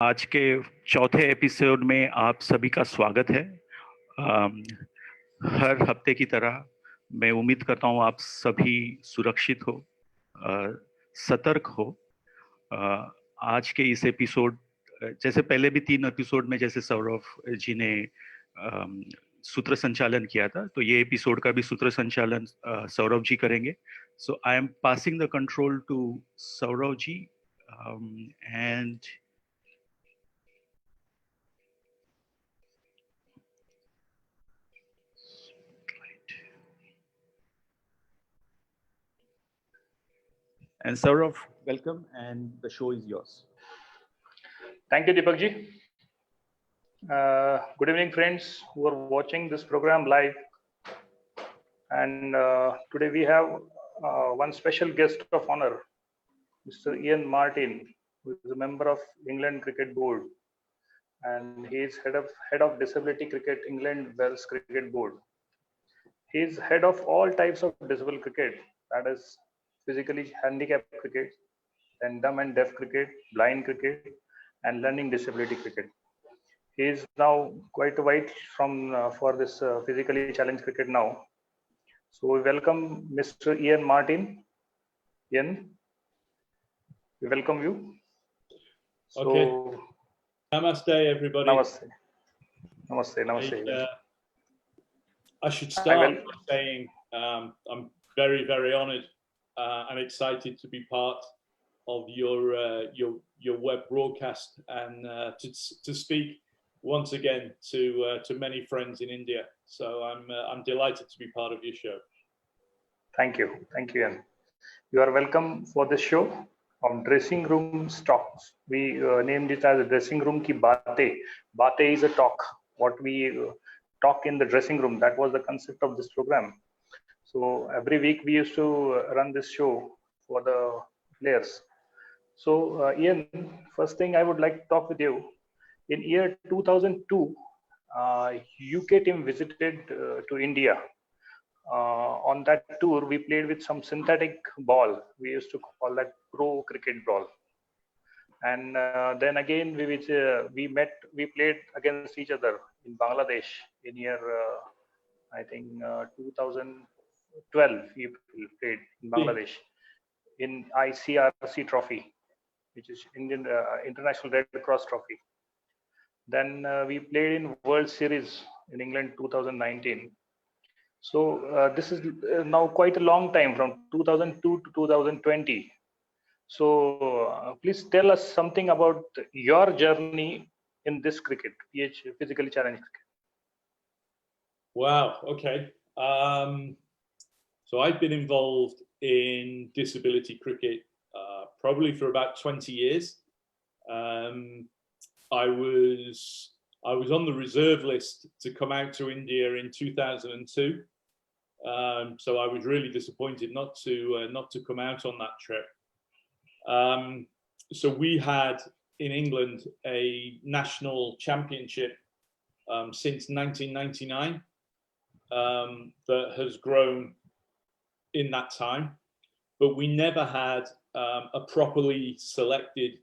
आज के चौथे एपिसोड में आप सभी का स्वागत है। अम, हर हफ्ते की तरह मैं उम्मीद करता हूँ आप सभी सुरक्षित हो, सतर्क हो। आज के इस एपिसोड, जैसे पहले भी 3 एपिसोड में जैसे सौरभ जी ने सूत्र संचालन किया था, तो ये एपिसोड का भी सूत्र संचालन सौरभ जी करेंगे। So I am passing the control to Saurabh ji and Saurav, welcome, and the show is yours. Thank you, Deepak ji. Good evening, friends who are watching this program live. And today we have one special guest of honor, Mr. Ian Martin, who is a member of England Cricket Board, and he is head of Disability Cricket England Wales Cricket Board. He is head of all types of disabled cricket, that is physically handicapped cricket, then dumb and deaf cricket, blind cricket, and learning disability cricket. He is now quite wide from for this physically challenged cricket now. So we welcome Mr. Ian Martin. Ian, we welcome you. So, okay. Namaste, everybody. Namaste. Namaste. Namaste. I should start by saying I'm very, very honoured and excited to be part of your web broadcast and to speak once again to many friends in India. So I'm delighted to be part of your show. Thank you, Ian. You are welcome for this show of Dressing Room Talks. We named it as Dressing Room Ki Baatein. Baatein is a talk. What we talk in the dressing room. That was the concept of this program. So every week we used to run this show for the players. So Ian, first thing I would like to talk with you. In year 2002, UK team visited to India. On that tour, we played with some synthetic ball. We used to call that pro cricket ball. And then again, we played against each other in Bangladesh in year, I think 2012. We played in Bangladesh in ICRC trophy, which is Indian International Red Cross trophy. Then we played in World Series in England 2019. So this is now quite a long time, from 2002 to 2020. So please tell us something about your journey in this cricket, physically challenged cricket. Wow. Okay. So I've been involved in disability cricket probably for about 20 years. I was on the reserve list to come out to India in 2002. So I was really disappointed not to come out on that trip. So we had in England a national championship since 1999 that has grown in that time, but we never had a properly selected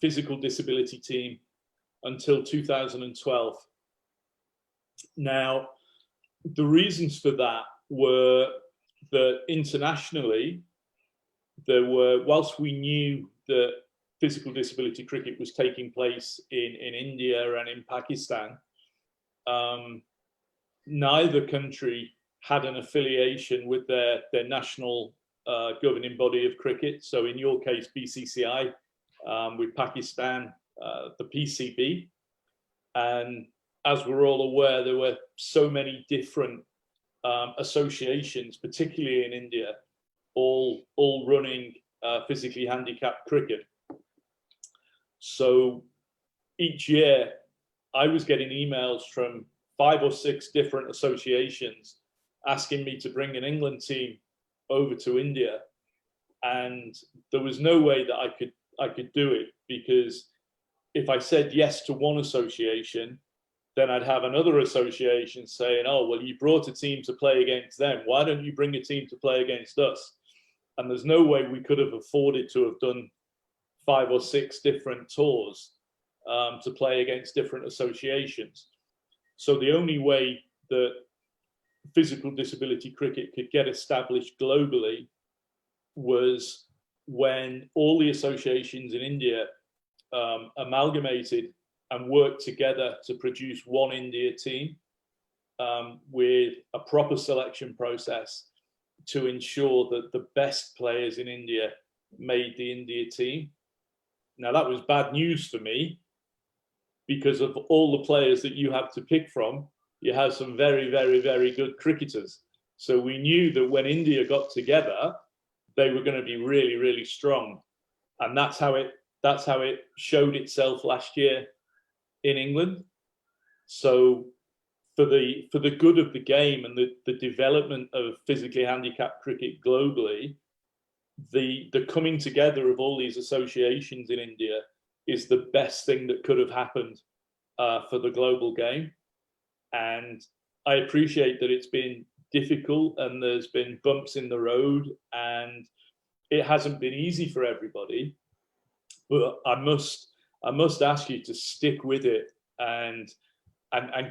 physical disability team until 2012. Now, the reasons for that were that internationally, whilst we knew that physical disability cricket was taking place in India and in Pakistan, neither country had an affiliation with their national governing body of cricket. So in your case, BCCI, with Pakistan, the PCB. And as we're all aware, there were so many different associations, particularly in India, all running physically handicapped cricket. So each year I was getting emails from 5 or 6 different associations asking me to bring an England team over to India. And there was no way that I could do it, because if I said yes to one association, then I'd have another association saying, oh, well, you brought a team to play against them. Why don't you bring a team to play against us? And there's no way we could have afforded to have done 5 or 6 different tours to play against different associations. So the only way that physical disability cricket could get established globally was when all the associations in India amalgamated and worked together to produce one India team with a proper selection process to ensure that the best players in India made the India team. Now that was bad news for me, because of all the players that you have to pick from, you have some very, very, very good cricketers. So we knew that when India got together, they were going to be really, really strong. And that's how it showed itself last year in England. So for the good of the game and the development of physically handicapped cricket globally, the coming together of all these associations in India is the best thing that could have happened for the global game. And I appreciate that it's been difficult and there's been bumps in the road and it hasn't been easy for everybody, but I must ask you to stick with it and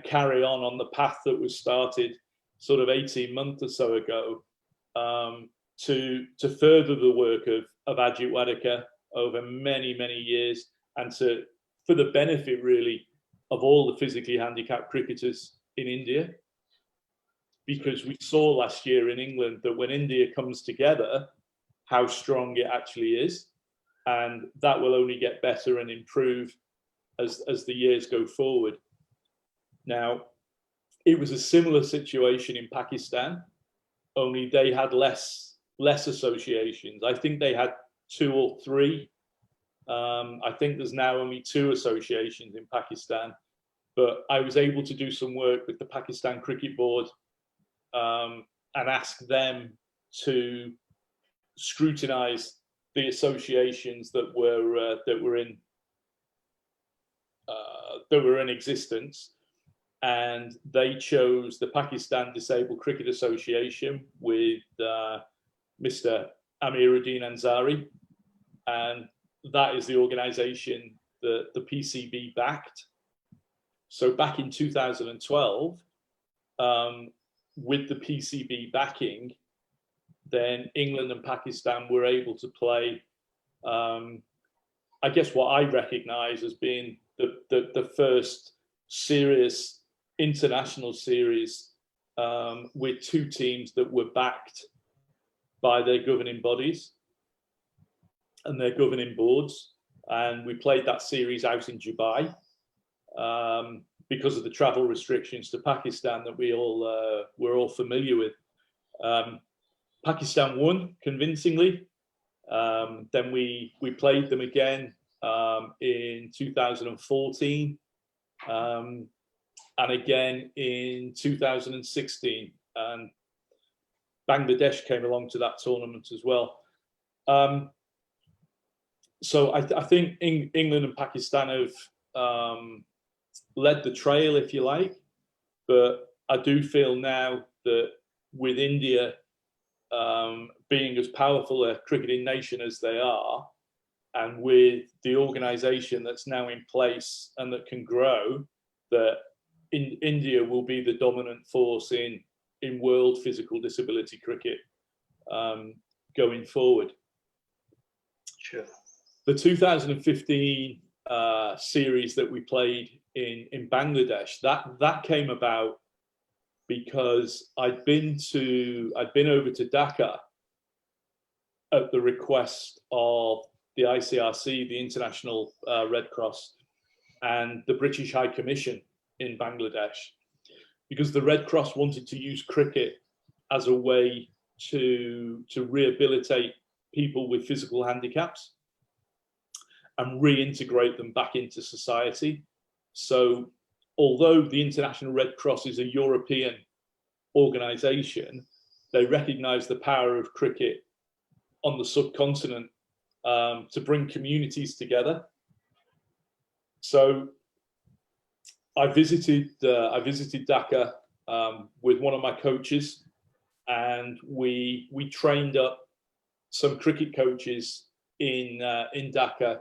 carry on the path that was started sort of 18 months or so ago, to further the work of Ajit Wadekar over many, many years, and for the benefit really of all the physically handicapped cricketers in India. Because we saw last year in England that when India comes together, how strong it actually is. And that will only get better and improve as the years go forward. Now, it was a similar situation in Pakistan, only they had less associations. I think they had 2 or 3. I think there's now only 2 associations in Pakistan, but I was able to do some work with the Pakistan Cricket Board and ask them to scrutinize the associations that were in existence, and they chose the Pakistan Disabled Cricket Association with Mr. Amiruddin Ansari, and that is the organization that the PCB backed. So back in 2012, with the PCB backing, then England and Pakistan were able to play, I guess what I recognize as being the first serious international series with 2 teams that were backed by their governing bodies and their governing boards. And we played that series out in Dubai because of the travel restrictions to Pakistan that we're all familiar with. Pakistan won convincingly. Then we played them again in 2014 and again in 2016. And Bangladesh came along to that tournament as well. So I think England and Pakistan have led the trail, if you like. But I do feel now that with India being as powerful a cricketing nation as they are, and with the organisation that's now in place and that can grow, that India will be the dominant force in world physical disability cricket going forward. Sure. The 2015 series that we played in Bangladesh, that came about because I'd been over to Dhaka at the request of the ICRC, the International Red Cross, and the British High Commission in Bangladesh, because the Red Cross wanted to use cricket as a way to rehabilitate people with physical handicaps and reintegrate them back into society. So although the International Red Cross is a European organization, they recognize the power of cricket on the subcontinent to bring communities together. So I visited Dhaka with one of my coaches, and we trained up some cricket coaches in Dhaka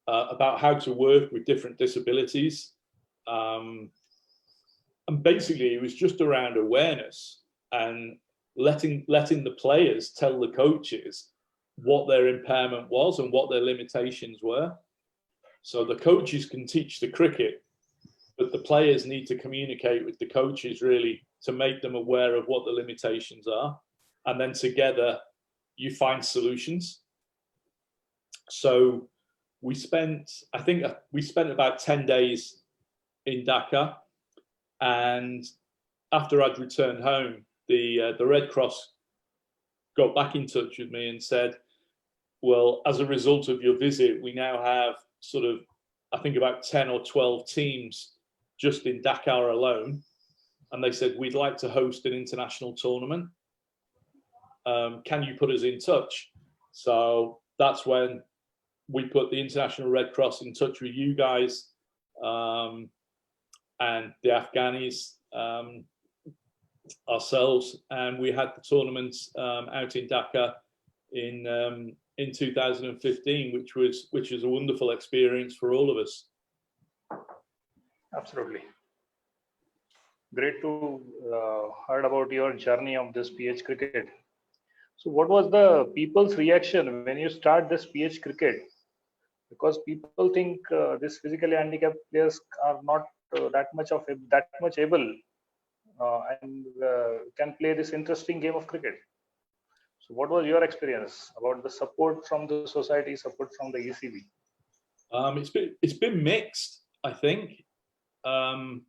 about how to work with different disabilities. And basically, it was just around awareness and letting the players tell the coaches what their impairment was and what their limitations were. So the coaches can teach the cricket, but the players need to communicate with the coaches really to make them aware of what the limitations are. And then together you find solutions. So we spent, I think we spent about 10 days in Dhaka. And after I'd returned home, the Red Cross got back in touch with me and said, well, as a result of your visit, we now have sort of, I think about 10 or 12 teams just in Dakar alone. And they said, we'd like to host an international tournament. Can you put us in touch? So that's when we put the International Red Cross in touch with you guys and the Afghanis, ourselves, and we had the tournament out in Dhaka in 2015, which was a wonderful experience for all of us. Absolutely. Great to heard about your journey of this PH cricket. So what was the people's reaction when you start this PH cricket? Because people think this physically handicapped players are not that much able and can play this interesting game of cricket. So what was your experience about the support from the society, support from the ECB? It's been mixed, I think. I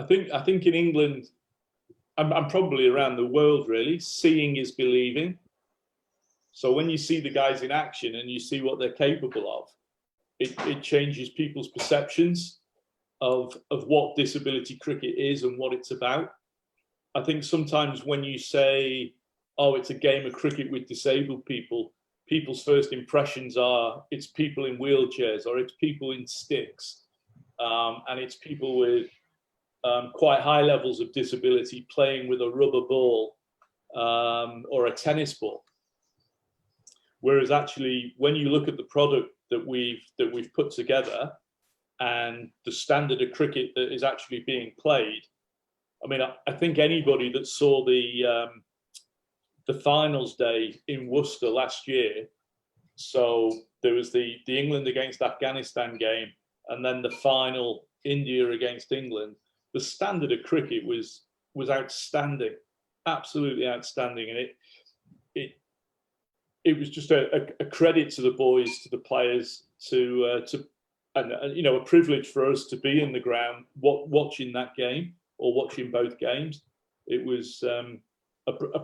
think in England, I'm probably around the world really, seeing is believing. So when you see the guys in action and you see what they're capable of, it changes people's perceptions of what disability cricket is and what it's about. I think sometimes when you say, oh, it's a game of cricket with disabled people, people's first impressions are it's people in wheelchairs or it's people in sticks, and it's people with quite high levels of disability playing with a rubber ball or a tennis ball. Whereas actually, when you look at the product that we've put together and the standard of cricket that is actually being played, I mean, I think anybody that saw the finals day in Worcester last year, so there was the England against Afghanistan game, and then the final India against England. The standard of cricket was outstanding, absolutely outstanding, and it was just a credit to the boys, to the players, and you know, a privilege for us to be in the ground watching that game or watching both games. It was a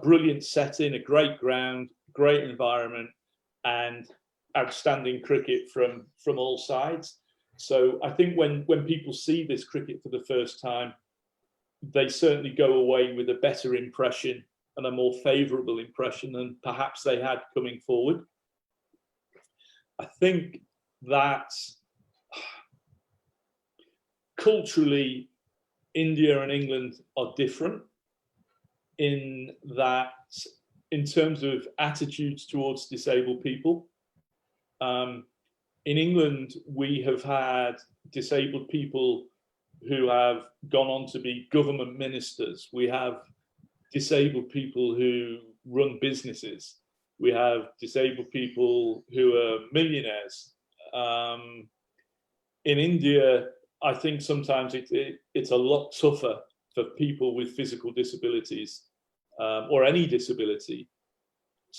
brilliant setting, a great ground, great environment, and outstanding cricket from all sides. So I think when people see this cricket for the first time, they certainly go away with a better impression and a more favourable impression than perhaps they had coming forward. I think that culturally, India and England are different in that, in terms of attitudes towards disabled people. In England, we have had disabled people who have gone on to be government ministers. We have disabled people who run businesses. We have disabled people who are millionaires. In India, I think sometimes it's a lot tougher for people with physical disabilities or any disability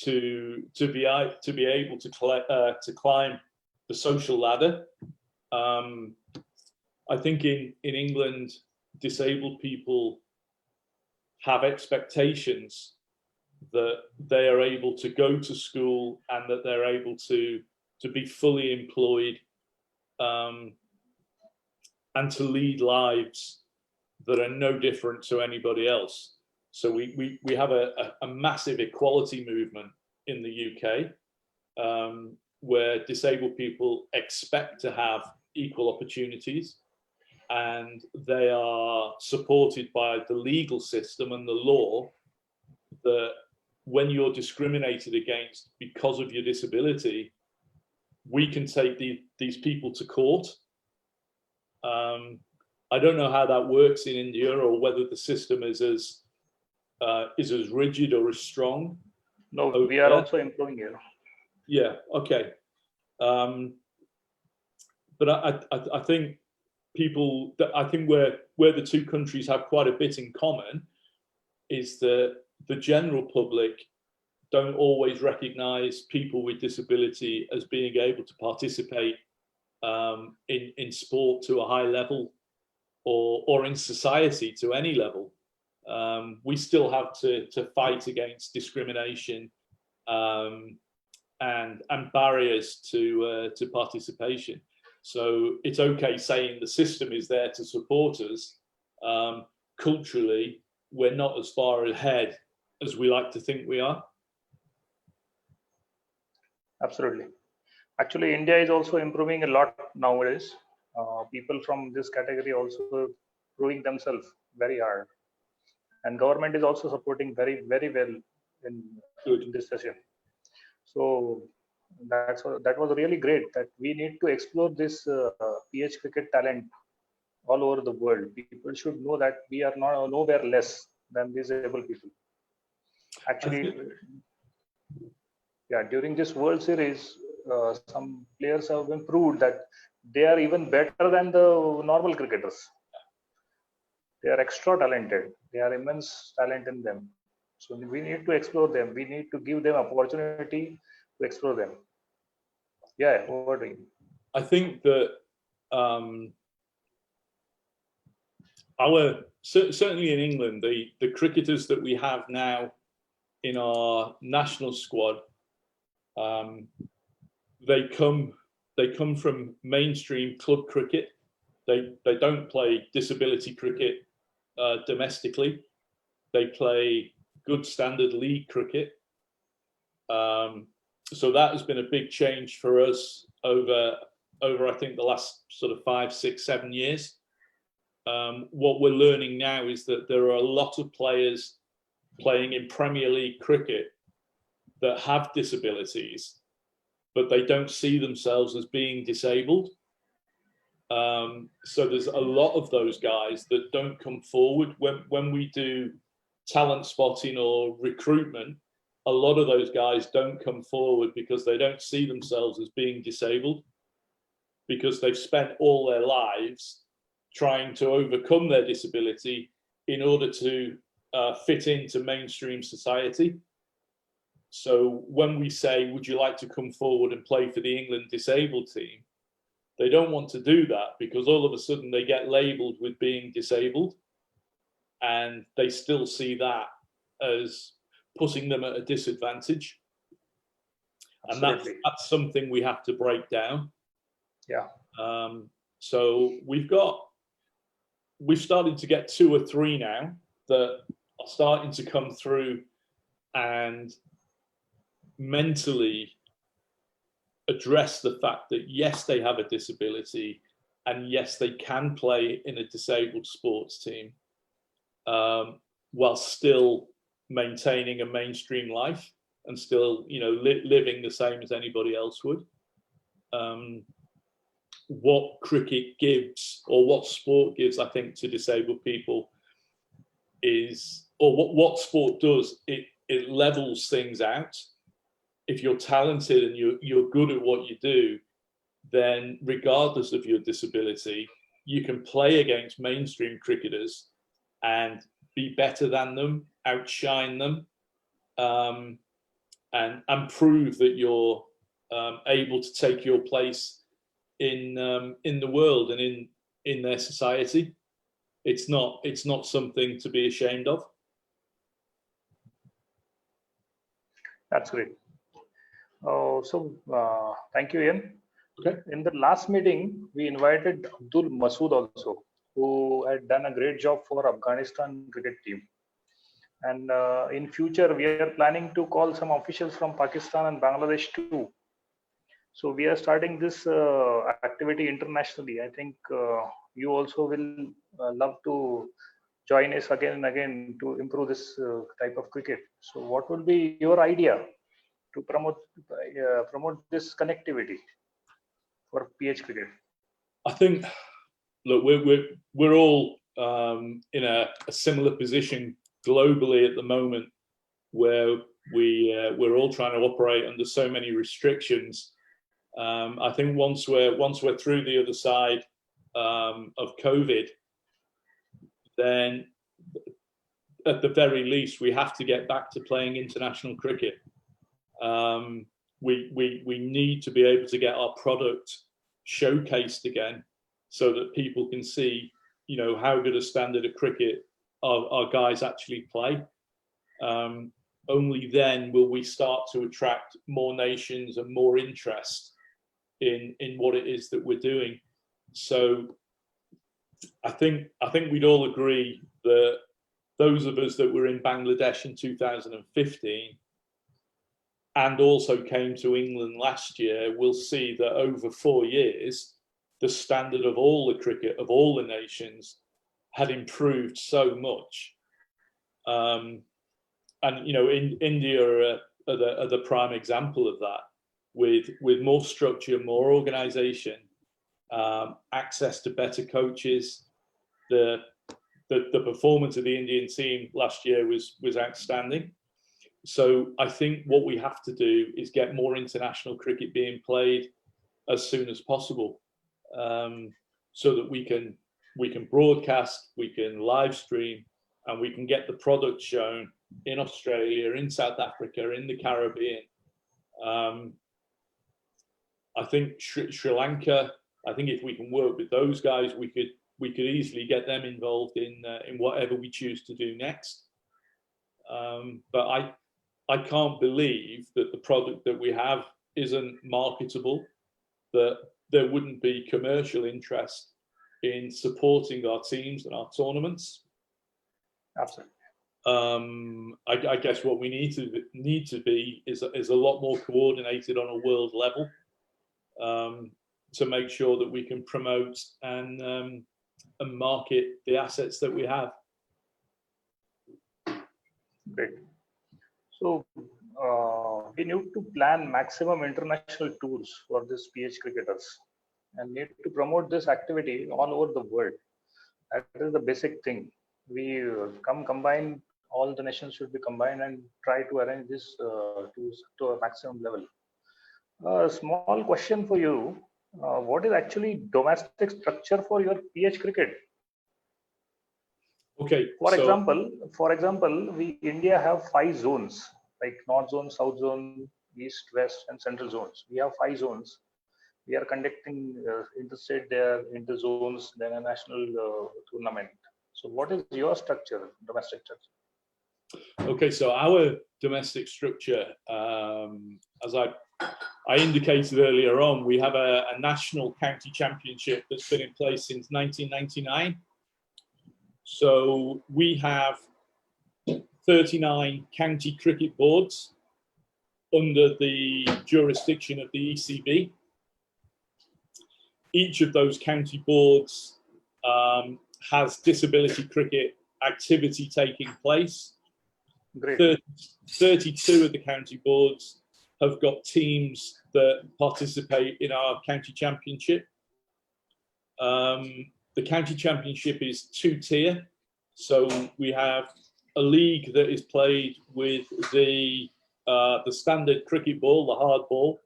to be able to climb the social ladder. I think in England, disabled people have expectations that they are able to go to school and that they're able to be fully employed and to lead lives that are no different to anybody else. So we have a massive equality movement in the UK where disabled people expect to have equal opportunities, and they are supported by the legal system and the law that when you're discriminated against because of your disability, we can take these people to court. I don't know how that works in India, or whether the system is as rigid or as strong. No, we are also improving here. Yeah. Okay. But I think I think where the two countries have quite a bit in common is that the general public don't always recognize people with disability as being able to participate in sport to a high level, or in society to any level. We still have to fight against discrimination and barriers to participation. So it's okay saying the system is there to support us. Culturally, we're not as far ahead as we like to think we are. Absolutely. Actually, India is also improving a lot nowadays. People from this category also proving themselves very hard, and government is also supporting very well in this session. So that was really great. That we need to explore this PH cricket talent all over the world. People should know that we are nowhere less than disabled people. Actually, yeah, during this World Series, some players have been proved that they are even better than the normal cricketers. They are extra talented. They are immense talent in them. So we need to explore them. We need to give them opportunity to explore them. Yeah, over to you. I think that certainly in England, the cricketers that we have now in our national squad, they come from mainstream club cricket. They don't play disability cricket domestically. They play good standard league cricket. So that has been a big change for us over I think the last sort of 5, 6, 7 years. What we're learning now is that there are a lot of players playing in Premier League cricket that have disabilities, but they don't see themselves as being disabled. So there's a lot of those guys that don't come forward when we do talent spotting or recruitment. A lot of those guys don't come forward because they don't see themselves as being disabled, because they've spent all their lives trying to overcome their disability in order to fit into mainstream society. So when we say, would you like to come forward and play for the England disabled team? They don't want to do that because all of a sudden they get labelled with being disabled, and they still see that as putting them at a disadvantage. Absolutely. And that's something we have to break down. Yeah. So we've started to get 2 or 3 now that are starting to come through and mentally address the fact that yes, they have a disability, and yes, they can play in a disabled sports team while still maintaining a mainstream life and still, living the same as anybody else would. What cricket gives, or what sport gives, I think, to disabled people is, or what sport does, it levels things out. If you're talented and you're good at what you do, then regardless of your disability, you can play against mainstream cricketers and be better than them, outshine them, and prove that you're able to take your place in the world and in their society. It's not something to be ashamed of. That's great. Thank you, Ian. Okay. In the last meeting, we invited Abdul Masood also, who had done a great job for Afghanistan cricket team. And in future, we are planning to call some officials from Pakistan and Bangladesh too. So we are starting this activity internationally. I think you also will love to join us again and again to improve this type of cricket. So what would be your idea to promote this connectivity for PH cricket? I think, look, we're all in a similar position globally at the moment, where we're all trying to operate under so many restrictions. I think once we're through the other side of COVID, then at the very least we have to get back to playing international cricket. We need to be able to get our product showcased again, so that people can see, you know, how good a standard of cricket our guys actually play. Only then will we start to attract more nations and more interest in what it is that we're doing. So I think we'd all agree that those of us that were in Bangladesh in 2015 and also came to England last year will see that over 4 years, the standard of all the cricket of all the nations had improved so much. And you know, in India are the prime example of that, with more structure, more organisation, access to better coaches. The performance of the Indian team last year was outstanding. So I think what we have to do is get more international cricket being played as soon as possible, so that we can broadcast, we can live stream, and we can get the product shown in Australia, in South Africa, in the Caribbean. I think Sri Lanka, I think if we can work with those guys, we could easily get them involved in whatever we choose to do next. But I can't believe that the product that we have isn't marketable, that there wouldn't be commercial interest in supporting our teams and our tournaments. Absolutely. I guess what we need to be is a lot more coordinated on a world level, to make sure that we can promote and market the assets that we have. Great. So we need to plan maximum international tours for these PH cricketers, and need to promote this activity all over the world. That is the basic thing. We combine, all the nations should be combined and try to arrange this to a maximum level. A small question for you: what is actually domestic structure for your PH cricket? Okay. For example, we India have 5 zones, like North Zone, South Zone, East, West, and Central zones. We have 5 zones. We are conducting interstate there, inter zones, then a national tournament. So, what is your structure, domestic structure? Okay, so our domestic structure, as I indicated earlier on, we have a national county championship that's been in place since 1999. So we have 39 county cricket boards under the jurisdiction of the ECB. Each of those county boards has disability cricket activity taking place. Great. 32 of the county boards have got teams that participate in our county championship. The county championship is 2-tier, so we have a league that is played with the standard cricket ball, the hard ball,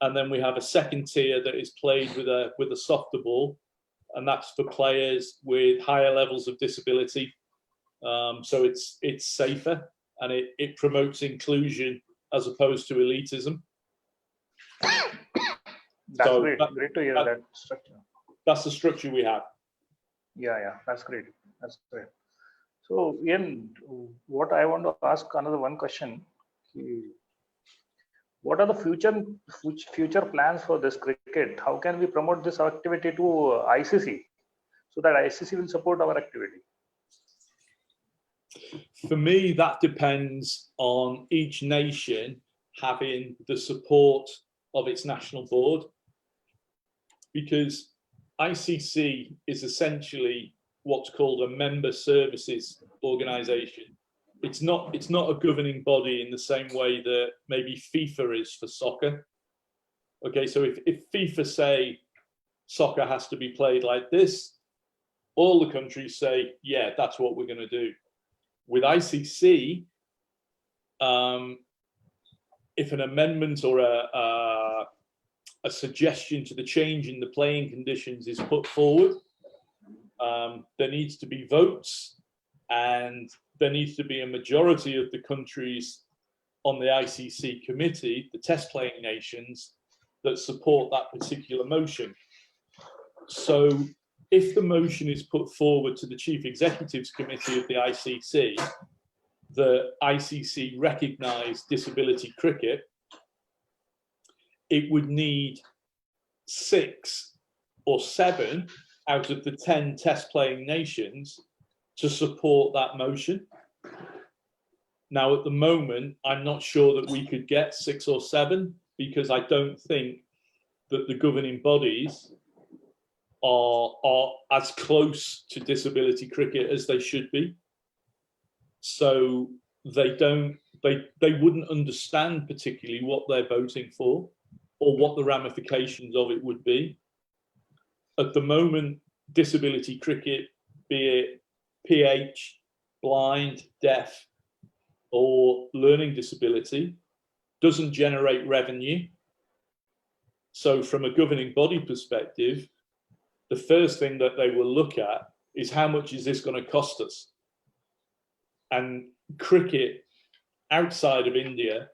and then we have a second tier that is played with a softer ball, and that's for players with higher levels of disability. So it's safer, and it promotes inclusion as opposed to elitism. That's so great. Great to hear that structure. That's the structure we have. Yeah, that's great. That's great. So, Ian, what I want to ask another one question: what are the future plans for this cricket? How can we promote this activity to ICC so that ICC will support our activity? For me, that depends on each nation having the support of its national board, because ICC is essentially what's called a member services organization. It's not a governing body in the same way that maybe FIFA is for soccer. Okay, so if FIFA say soccer has to be played like this, all the countries say, yeah, that's what we're going to do. With ICC, if an amendment or a suggestion to the change in the playing conditions is put forward, there needs to be votes, and there needs to be a majority of the countries on the ICC committee, the test playing nations, that support that particular motion. So if the motion is put forward to the Chief Executives Committee of the ICC, the ICC recognise disability cricket, it would need 6 or 7 out of the 10 test playing nations to support that motion. Now, at the moment, I'm not sure that we could get 6 or 7, because I don't think that the governing bodies are as close to disability cricket as they should be. So they wouldn't understand particularly what they're voting for or what the ramifications of it would be. At the moment, disability cricket, be it PH, blind, deaf, or learning disability, doesn't generate revenue. So from a governing body perspective, the first thing that they will look at is how much is this going to cost us? And cricket outside of India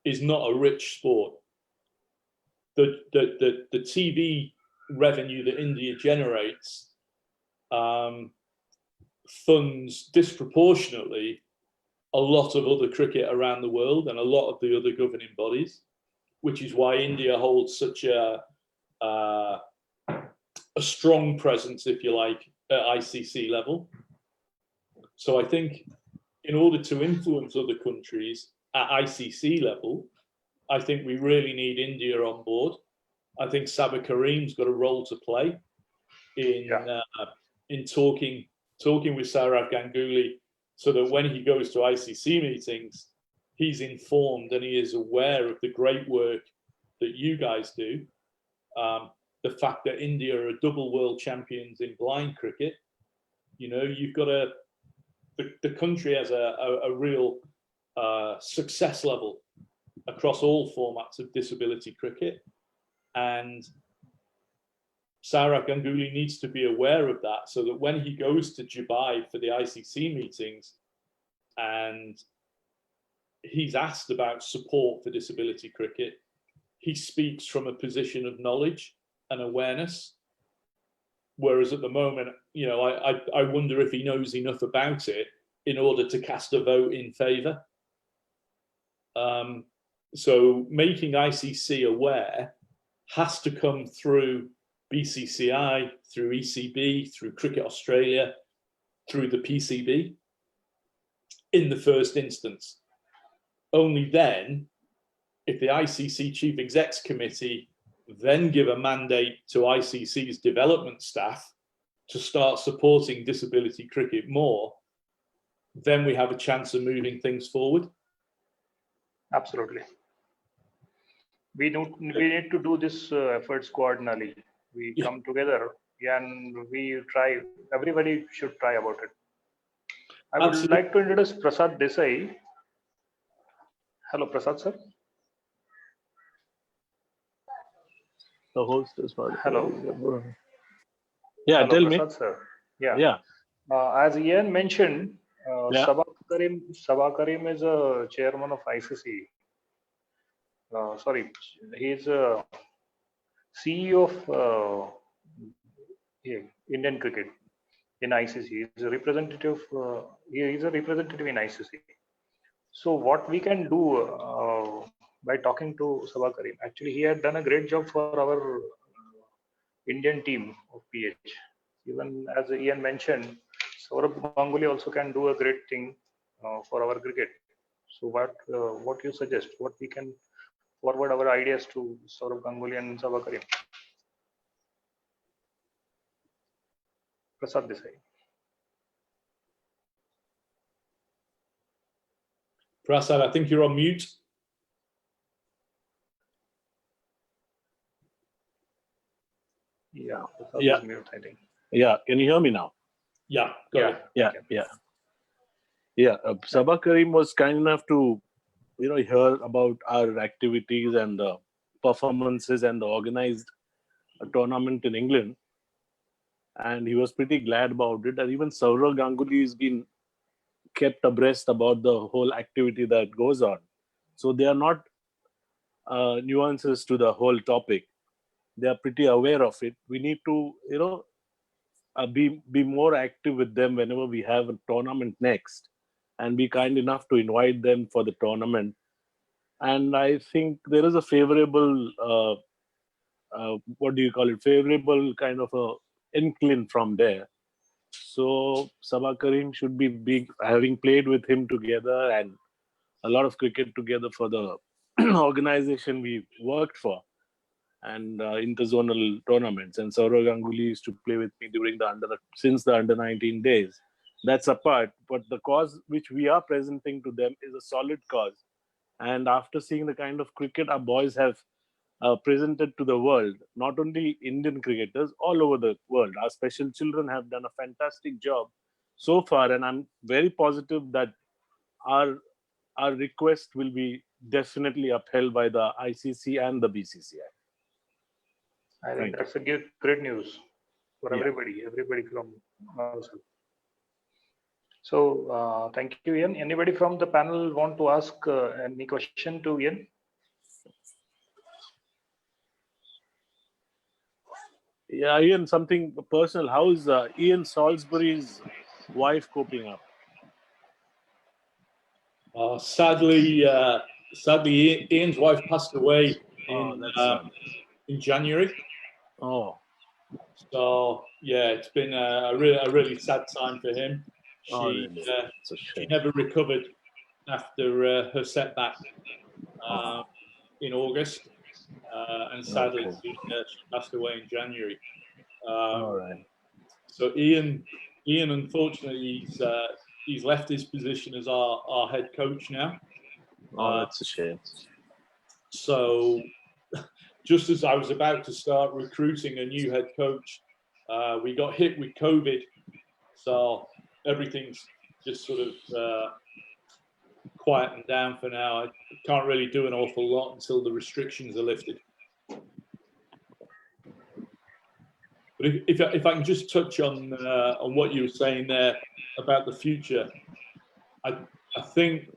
is not a rich sport. The TV revenue that India generates funds disproportionately a lot of other cricket around the world and a lot of the other governing bodies, which is why India holds such a strong presence, if you like, at ICC level. So I think in order to influence other countries at ICC level, I think we really need India on board. I think Sabir Karim's got a role to play in talking with Sourav Ganguly, so that when he goes to ICC meetings, he's informed and he is aware of the great work that you guys do. The fact that India are double world champions in blind cricket, you know, you've got the country has a real success level across all formats of disability cricket, and Sourav Ganguly needs to be aware of that, so that when he goes to Dubai for the ICC meetings and he's asked about support for disability cricket, he speaks from a position of knowledge and awareness. Whereas at the moment, you know, I wonder if he knows enough about it in order to cast a vote in favour. So making ICC aware has to come through BCCI, through ECB, through Cricket Australia, through the PCB in the first instance. Only then, if the ICC Chief Execs Committee then give a mandate to ICC's development staff to start supporting disability cricket more, then we have a chance of moving things forward. Absolutely. We need to do this efforts coordinately. We come together and we try. Everybody should try about it. I would like to introduce Prasad Desai. Hello, Prasad sir. The host is part. Hello. Yeah, Hello, tell Prasad me. Sir. Yeah. Yeah. As Ian mentioned, Yeah. Sabir Karim is a chairman of ICC. Sorry, he's a CEO of Indian Cricket in ICC. He's a representative. He is a representative in ICC. So what we can do by talking to Sabir Karim, actually he had done a great job for our Indian team of PH. Even as Ian mentioned, Sourav Ganguly also can do a great thing for our cricket. So what you suggest? What we can forward our ideas to Sourav Ganguly and Sabir Karim? Prasad Desai. Prasad, I think you're on mute. Yeah. Yeah. Mute, I think. Yeah, can you hear me now? Yeah, got it. Yeah. Sabah Karim was kind enough to, hear about our activities and the performances and the organized tournament in England. And he was pretty glad about it. And even Sourav Ganguly has been kept abreast about the whole activity that goes on. So they are not nuances to the whole topic. They are pretty aware of it. We need to, be more active with them whenever we have a tournament next, and be kind enough to invite them for the tournament. And I think there is a favorable, what do you call it? Favorable kind of a incline from there. So Sabah Karim should be having played with him together and a lot of cricket together for the organization we worked for, and interzonal tournaments. And Sourav Ganguly used to play with me during since the under 19 days. That's apart, but the cause which we are presenting to them is a solid cause. And after seeing the kind of cricket our boys have presented to the world, not only Indian cricketers, all over the world, our special children have done a fantastic job so far. And I'm very positive that our request will be definitely upheld by the ICC and the BCCI. I think that's a great news for everybody from ourselves. So thank you, Ian. Anybody from the panel want to ask any question to Ian? Yeah, Ian, something personal. How is Ian Salisbury's wife coping up? Sadly, Ian's wife passed away in January. Oh. So yeah, it's been a really sad time for him. Really? She never recovered after her setback in August, and sadly she passed away in January. All right. So Ian, unfortunately, he's left his position as our head coach now. Oh, that's a shame. So just as I was about to start recruiting a new head coach, we got hit with COVID. So everything's just sort of quietened down for now. I can't really do an awful lot until the restrictions are lifted. But if I can just touch on what you were saying there about the future, I think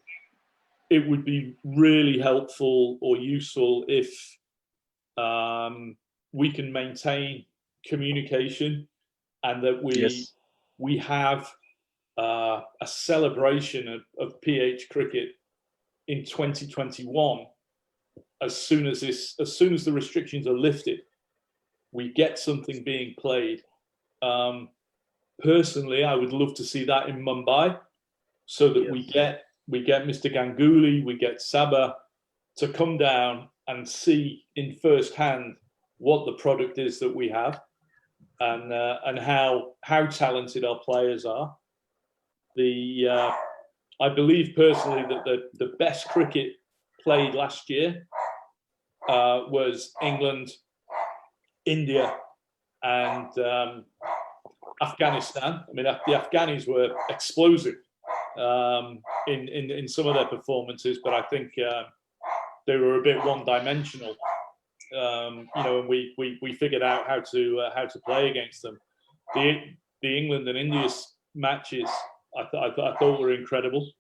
it would be really helpful or useful if we can maintain communication, and that we have a celebration of PH cricket in 2021 as soon as the restrictions are lifted. We get something being played. Personally, I would love to see that in Mumbai, so that we get Mr. Ganguly, we get Sabah to come down and see in first hand what the product is that we have, and how talented our players are. I believe personally that the best cricket played last year was England, India, and Afghanistan. I mean, the Afghanis were explosive in some of their performances, but I think they were a bit one-dimensional. And we figured out how to play against them. The England and India matches I thought were incredible.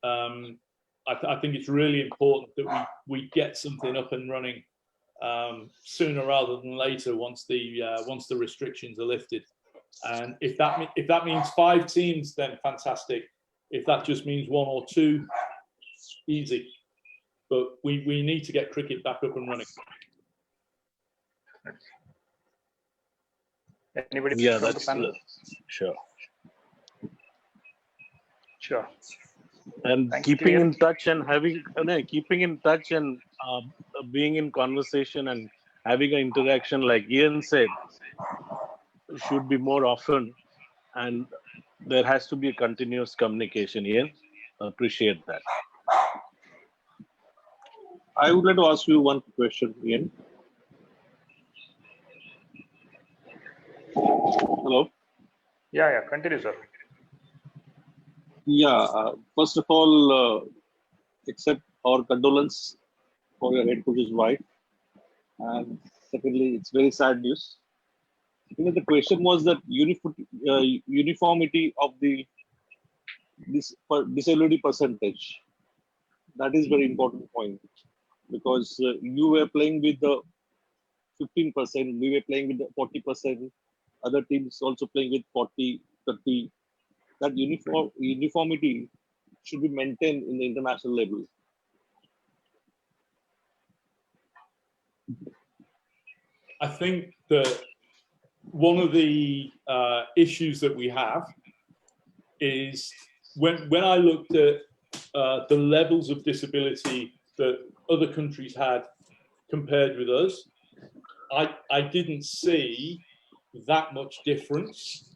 I think it's really important that we get something up and running sooner rather than later once the restrictions are lifted. And if that means 5 teams, then fantastic. If that just means 1 or 2, easy. But we need to get cricket back up and running. Anybody? Yeah, that's sure. And keeping in touch and being in conversation and having an interaction, like Ian said, should be more often, and there has to be a continuous communication. Ian, appreciate that. I would like to ask you one question, Ian. Hello. Yeah, continue, sir. Yeah. First of all, accept our condolence for your head coach's wife, and secondly, it's very sad news. Secondly, the question was that uniformity of the disability percentage. That is very important point, because you were playing with the 15%, we were playing with the 40%, other teams also playing with 40, 30. That uniformity should be maintained in the international level. I think that one of the issues that we have is when I looked at the levels of disability that other countries had compared with us, I didn't see that much difference.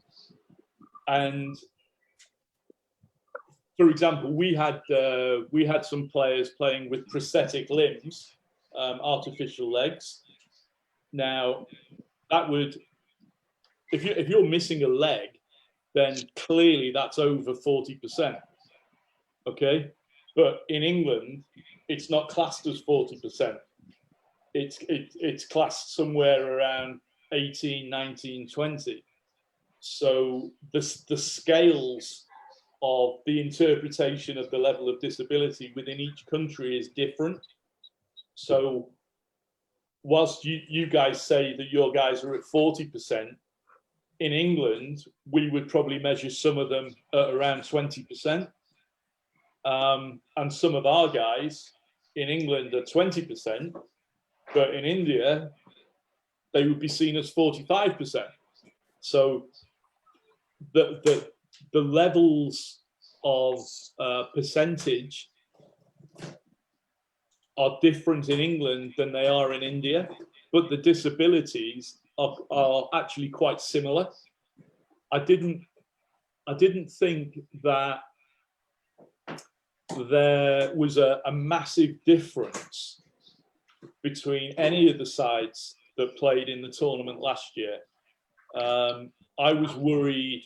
And for example, we had some players playing with prosthetic limbs, artificial legs. Now, that would, if you're missing a leg, then clearly that's over 40%. Okay, but in England, it's not classed as 40%. It's classed somewhere around 18, 19, 20. So the scales of the interpretation of the level of disability within each country is different. So whilst you guys say that your guys are at 40%, in England, we would probably measure some of them at around 20%. And some of our guys in England are 20%, but in India, they would be seen as 45%. So the levels of percentage are different in England than they are in India, but the disabilities are actually quite similar. I didn't think that there was a massive difference between any of the sides that played in the tournament last year. I was worried,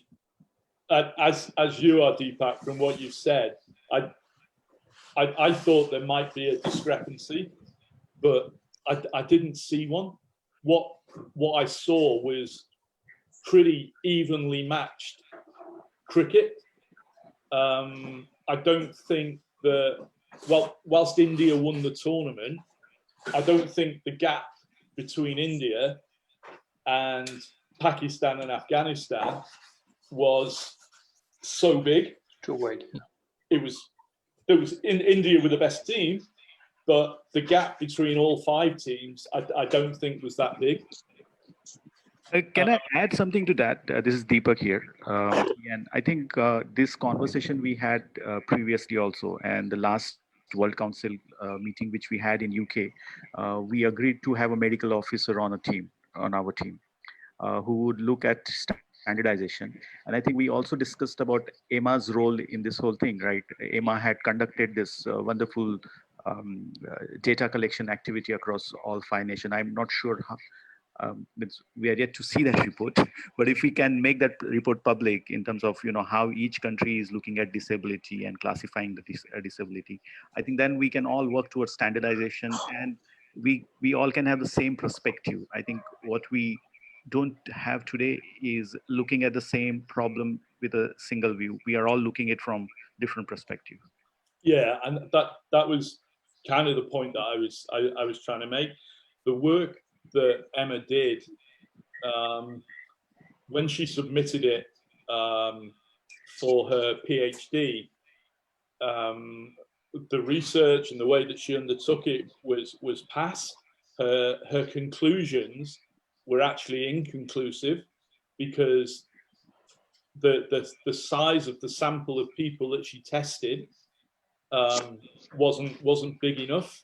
as you are, Deepak, from what you've said. I thought there might be a discrepancy, but I didn't see one. What I saw was pretty evenly matched cricket. I don't think that, whilst India won the tournament, I don't think the gap between India and Pakistan and Afghanistan was so big. Too wide. There was in India were the best team, but the gap between all five teams, I don't think was that big. Can I add something to that? This is Deepak here. And I think this conversation we had previously also, and the last World Council meeting which we had in UK, we agreed to have a medical officer on our team, who would look at standardization. And I think we also discussed about EMA's role in this whole thing, right? EMA had conducted this wonderful data collection activity across all 5 nations. I'm not sure how, we are yet to see that report, but if we can make that report public in terms of how each country is looking at disability and classifying the disability, I think then we can all work towards standardization, and we all can have the same perspective. I think what we don't have today is looking at the same problem with a single view. We are all looking at it from different perspectives. Yeah, and that was kind of the point that I was trying to make. The work that Emma did when she submitted it for her PhD, the research and the way that she undertook it was pass. Her conclusions were actually inconclusive, because the size of the sample of people that she tested wasn't big enough.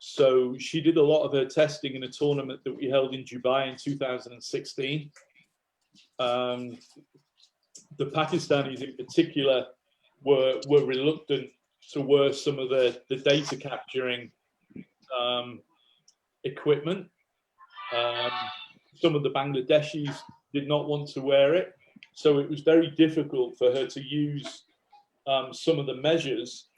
So she did a lot of her testing in a tournament that we held in Dubai in 2016. The Pakistanis in particular were reluctant to work some of the data capturing equipment. Some of the Bangladeshis did not want to wear it, so it was very difficult for her to use some of the measures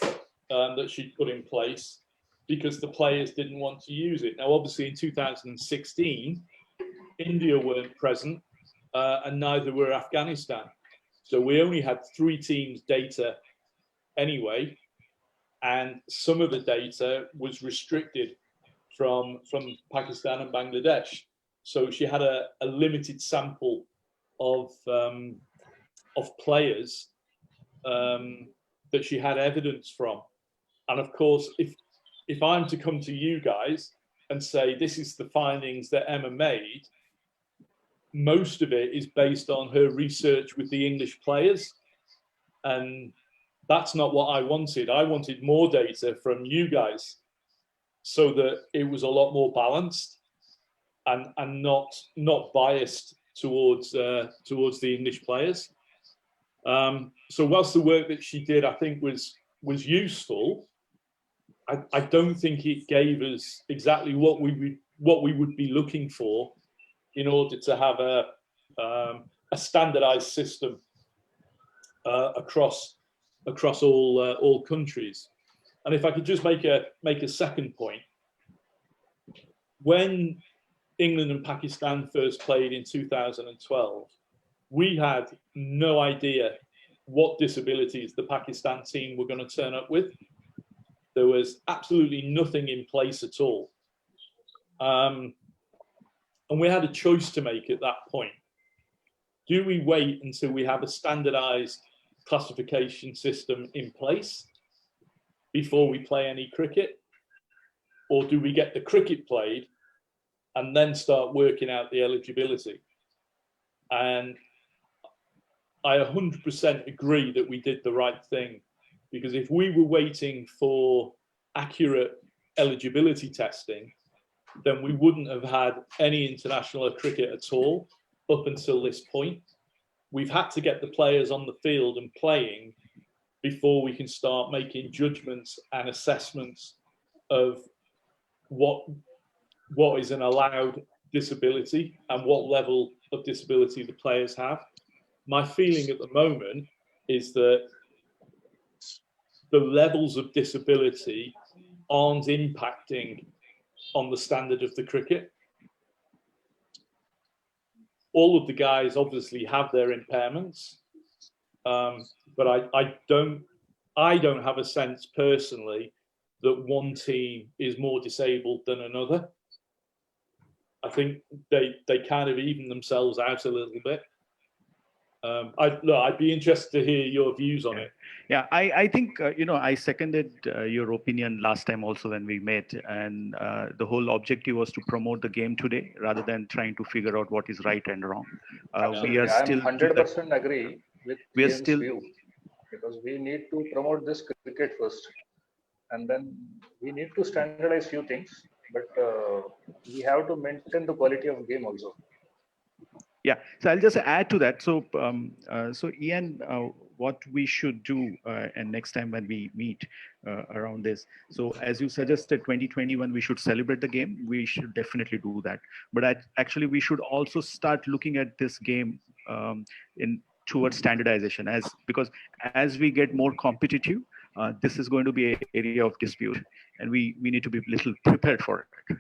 that she put in place because the players didn't want to use it. Now, obviously, in 2016, India weren't present, and neither were Afghanistan. So we only had 3 teams' data anyway, and some of the data was restricted from Pakistan and Bangladesh. So she had a limited sample of players that she had evidence from. And of course, if I'm to come to you guys and say this is the findings that Emma made, most of it is based on her research with the English players, and that's not what I wanted. I wanted more data from you guys so that it was a lot more balanced and not biased towards the English players. So whilst the work that she did, I think, was useful, I don't think it gave us exactly what we would be looking for in order to have a standardized system across all countries. And if I could just make a second point, when England and Pakistan first played in 2012, we had no idea what disabilities the Pakistan team were going to turn up with. There was absolutely nothing in place at all. And we had a choice to make at that point. Do we wait until we have a standardized classification system in place before we play any cricket? Or do we get the cricket played and then start working out the eligibility? And I 100% agree that we did the right thing, because if we were waiting for accurate eligibility testing, then we wouldn't have had any international cricket at all up until this point. We've had to get the players on the field and playing before we can start making judgments and assessments of what is an allowed disability and what level of disability the players have. My feeling at the moment is that the levels of disability aren't impacting on the standard of the cricket. All of the guys obviously have their impairments, but I don't have a sense personally that one team is more disabled than another. I think they kind of even themselves out a little bit. I'd be interested to hear your views on it. Yeah, I think, I seconded your opinion last time also when we met, and the whole objective was to promote the game today rather than trying to figure out what is right and wrong. We are still 100% agree with we are Ian's still view, because we need to promote this cricket first, and then we need to standardize few things, but we have to maintain the quality of game also. Yeah, so I'll just add to that. So, so Ian, what we should do, and next time when we meet around this. So, as you suggested, 2021 we should celebrate the game. We should definitely do that. But actually, we should also start looking at this game towards standardization, because as we get more competitive, this is going to be an area of dispute, and we need to be a little prepared for it.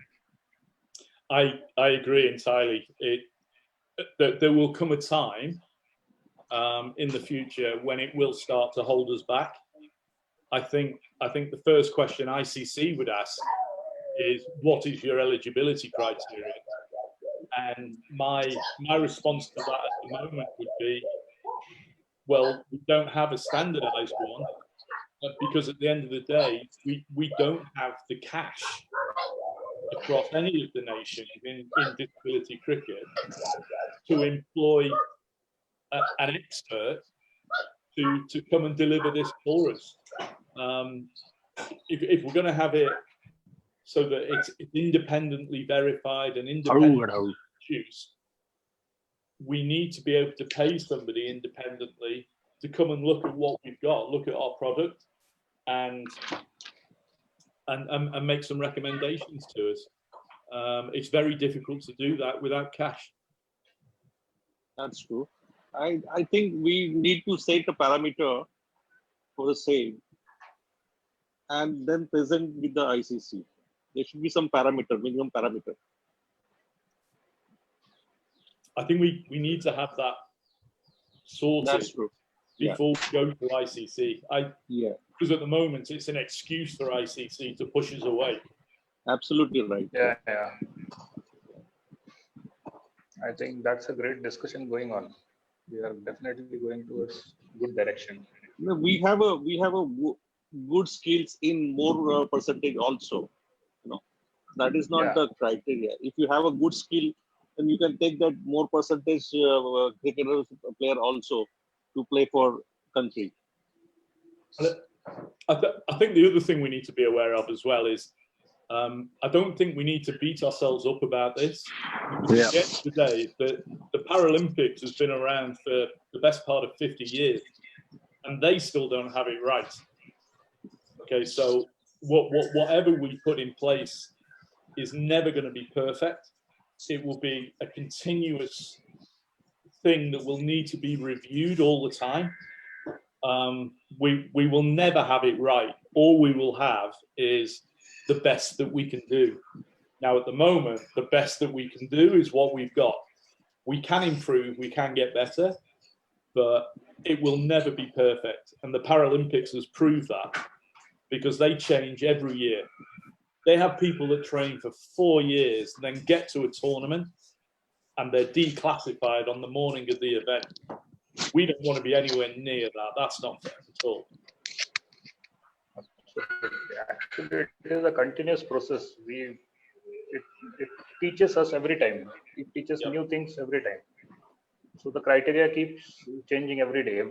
I agree entirely. There will come a time in the future when it will start to hold us back. I think the first question ICC would ask is, what is your eligibility criteria? And my response to that at the moment would be, well, we don't have a standardized one, because at the end of the day, we don't have the cash across any of the nations in disability cricket to employ an expert to come and deliver this for us. If we're going to have it so that it's independently verified and independently produced, we need to be able to pay somebody independently to come and look at what we've got, look at our product, and and make some recommendations to us. It's very difficult to do that without cash. That's true. I think we need to set a parameter for the same and then present with the ICC. There should be some parameter, minimum parameter. I think we need to have that sorted. That's true. Before we go to ICC. Because at the moment it's an excuse for ICC to push us away. Absolutely right. Yeah. I think that's a great discussion going on. We are definitely going towards good direction. We have a good skills in more percentage also. That is not the criteria. If you have a good skill, then you can take that more percentage cricketer player also to play for country. I think the other thing we need to be aware of as well is I don't think we need to beat ourselves up about this. Yeah. At the end of the day, the Paralympics has been around for the best part of 50 years, and they still don't have it right. Okay, so whatever we put in place is never going to be perfect. It will be a continuous thing that will need to be reviewed all the time. We will never have it right. All we will have is the best that we can do. Now, at the moment, the best that we can do is what we've got. We can improve, we can get better, but it will never be perfect. And the Paralympics has proved that because they change every year. They have people that train for 4 years and then get to a tournament and they're declassified on the morning of the event. We don't want to be anywhere near that. That's not fair at all. Actually, it is a continuous process. It teaches us every time. It teaches new things every time. So the criteria keeps changing every day.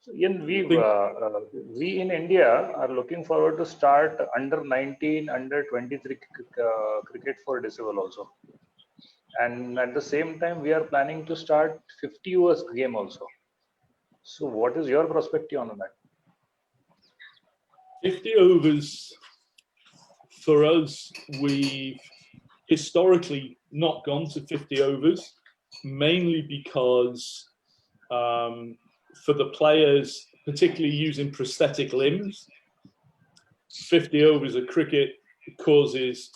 So Ian, we in India are looking forward to start under 19, under 23 cricket for disabled also. And at the same time, we are planning to start 50 overs game also. So what is your perspective on that? 50 overs, for us, we've historically not gone to 50 overs, mainly because for the players, particularly using prosthetic limbs, 50 overs of cricket causes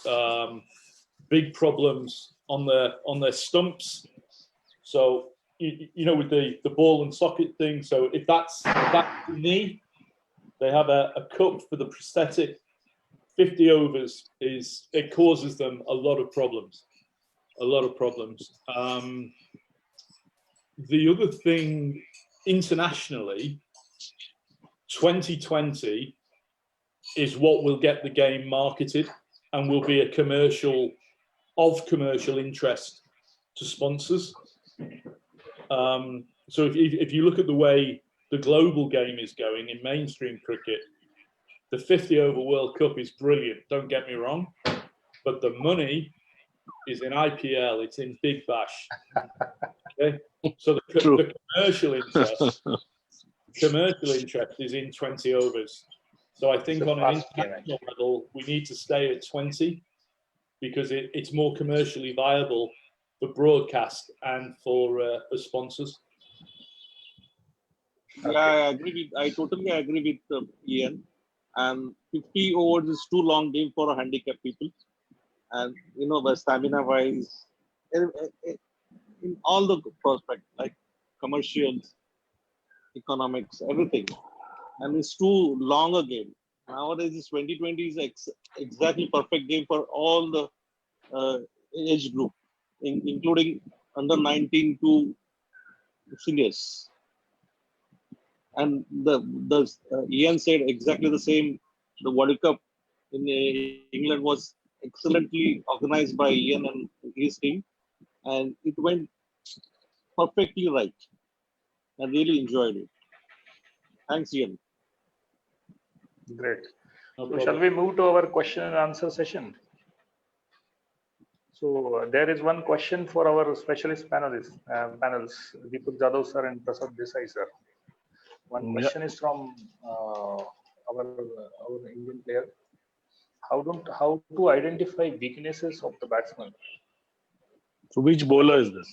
big problems on their stumps. So, with the ball and socket thing, so if that's the knee, they have a cup for the prosthetic. 50 overs it causes them a lot of problems. The other thing, internationally, 2020 is what will get the game marketed and will be a commercial interest to sponsors. So if you look at the way the global game is going in mainstream cricket, the 50 over World Cup is brilliant, don't get me wrong, but the money is in IPL, it's in Big Bash. Okay? So the commercial interest is in 20 overs. So I think on an international level, we need to stay at 20 because it's more commercially viable for broadcast and for sponsors. Yeah, I totally agree with Ian. And 50 overs is too long game for a handicap people. And the stamina wise, in all the prospects, like commercials, economics, everything. And it's too long a game. Nowadays, this 2020 is exactly perfect game for all the age group, including under 19 to seniors. And Ian said exactly the same. The World Cup in England was excellently organized by Ian and his team, and it went perfectly right. I really enjoyed it. Thanks, Ian. Great. So shall we move to our question and answer session? So there is one question for our specialist panels, Deepak Jadhav sir and Prasad Desai sir. One question is from our Indian player. How to identify weaknesses of the batsman? So which bowler is this?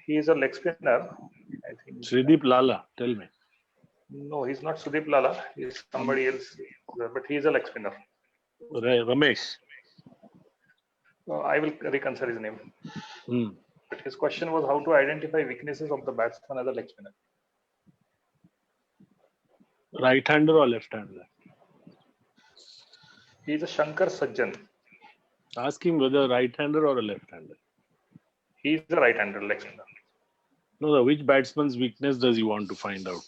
He is a leg spinner, I think. Shrideep Lala, tell me. No, he's not Sudeep Lala. He's somebody else, but he is a leg spinner. Ramesh. I will reconcile his name. But his question was how to identify weaknesses of the batsman as a leg spinner. Right-hander or left-hander? He is a Shankar Sajjan. Ask him whether right-hander or a left-hander. He is a right-hander leg spinner. No, which batsman's weakness does he want to find out?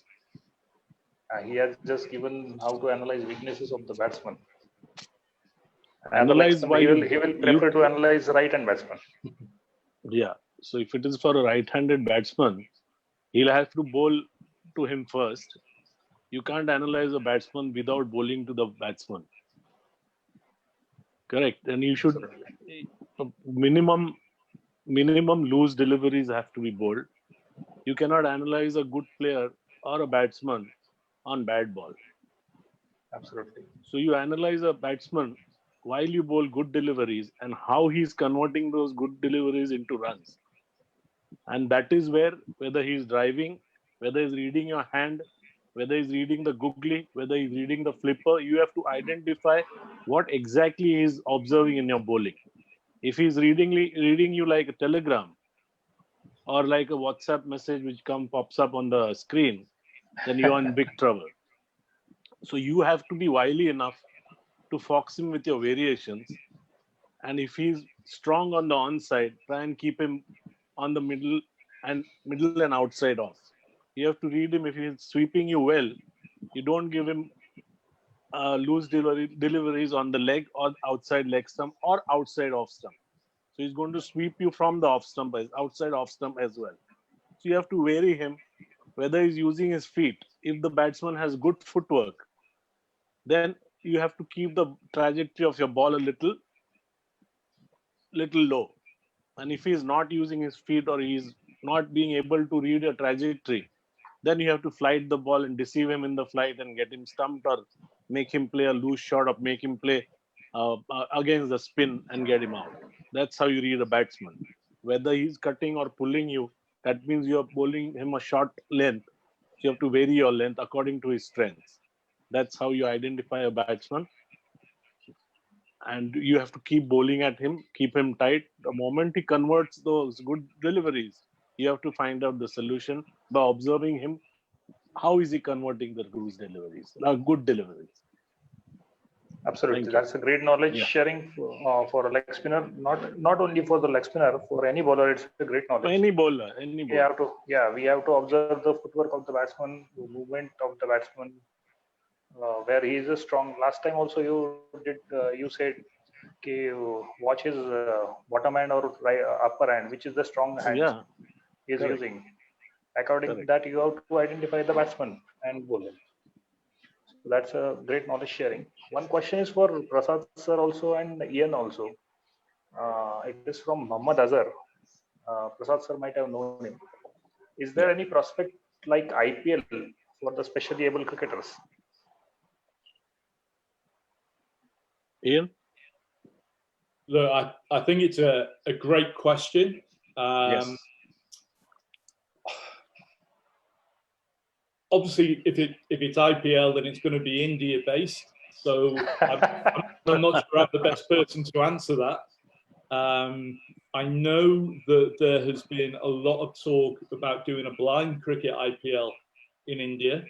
He has just given how to analyze weaknesses of the batsman. Analyze why he will prefer to analyze right-hand batsman. Yeah. So if it is for a right-handed batsman, he'll have to bowl to him first. You can't analyze a batsman without bowling to the batsman. Correct. And you should minimum loose deliveries have to be bowled. You cannot analyze a good player or a batsman on bad ball. Absolutely. So you analyze a batsman while you bowl good deliveries and how he's converting those good deliveries into runs. And that is where, whether he's driving, whether he's reading your hand, whether he's reading the googly, whether he's reading the flipper, you have to identify what exactly he's observing in your bowling. If he's reading you like a telegram or like a WhatsApp message which pops up on the screen, then you're in big trouble. So you have to be wily enough to fox him with your variations. And if he's strong on the onside, try and keep him on the middle and outside off. You have to read him. If he's sweeping you well, you don't give him loose deliveries on the leg or outside leg stump or outside off stump. So he's going to sweep you from the off stump, outside off stump as well. So you have to vary him, whether he's using his feet. If the batsman has good footwork, then you have to keep the trajectory of your ball a little low. And if he's not using his feet or he's not being able to read a trajectory, then you have to flight the ball and deceive him in the flight and get him stumped or make him play a loose shot or make him play against the spin and get him out. That's how you read a batsman. Whether he's cutting or pulling you, that means you're bowling him a short length. So you have to vary your length according to his strengths. That's how you identify a batsman. And you have to keep bowling at him, keep him tight. The moment he converts those good deliveries, you have to find out the solution by observing him. How is he converting the good deliveries? Absolutely, that's a great knowledge sharing for a leg spinner. Not only for the leg spinner, for any bowler, it's a great knowledge. For any bowler. We have to observe the footwork of the batsman, the movement of the batsman, where he is a strong. Last time also you said, watch his bottom hand or upper hand, which is the strong hand he is using. According to that, you have to identify the batsman and bowl him. So that's a great knowledge sharing. One question is for Prasad sir also and Ian also. It is from Muhammad Azhar. Prasad sir might have known him. Is there any prospect like IPL for the specially able cricketers? Ian? Look, I think it's a great question. Yes. Obviously, if it's IPL, then it's going to be India based. So I'm not sure I'm the best person to answer that. I know that there has been a lot of talk about doing a blind cricket IPL in India.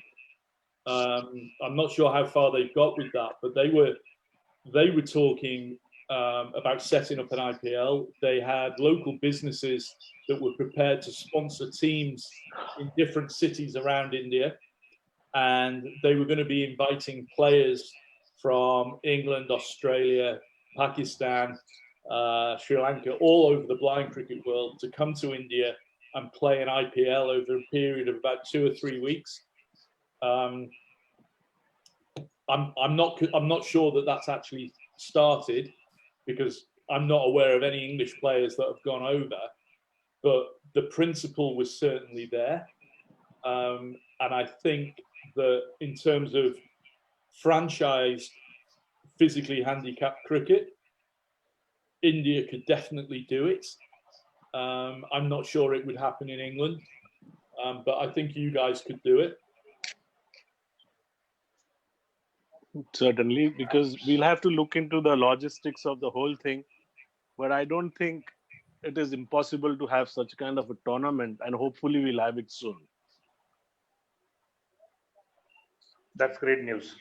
I'm not sure how far they've got with that, but they were talking about setting up an IPL. They had local businesses that were prepared to sponsor teams in different cities around India. And they were going to be inviting players from England, Australia, Pakistan, Sri Lanka, all over the blind cricket world to come to India and play an IPL over a period of about 2 or 3 weeks. I'm not sure that that's actually started, because I'm not aware of any English players that have gone over, but the principle was certainly there. And I think that in terms of franchised physically handicapped cricket, India could definitely do it. I'm not sure it would happen in England, but I think you guys could do it. Certainly, because we'll have to look into the logistics of the whole thing. But I don't think it is impossible to have such kind of a tournament, and hopefully we'll have it soon. That's great news.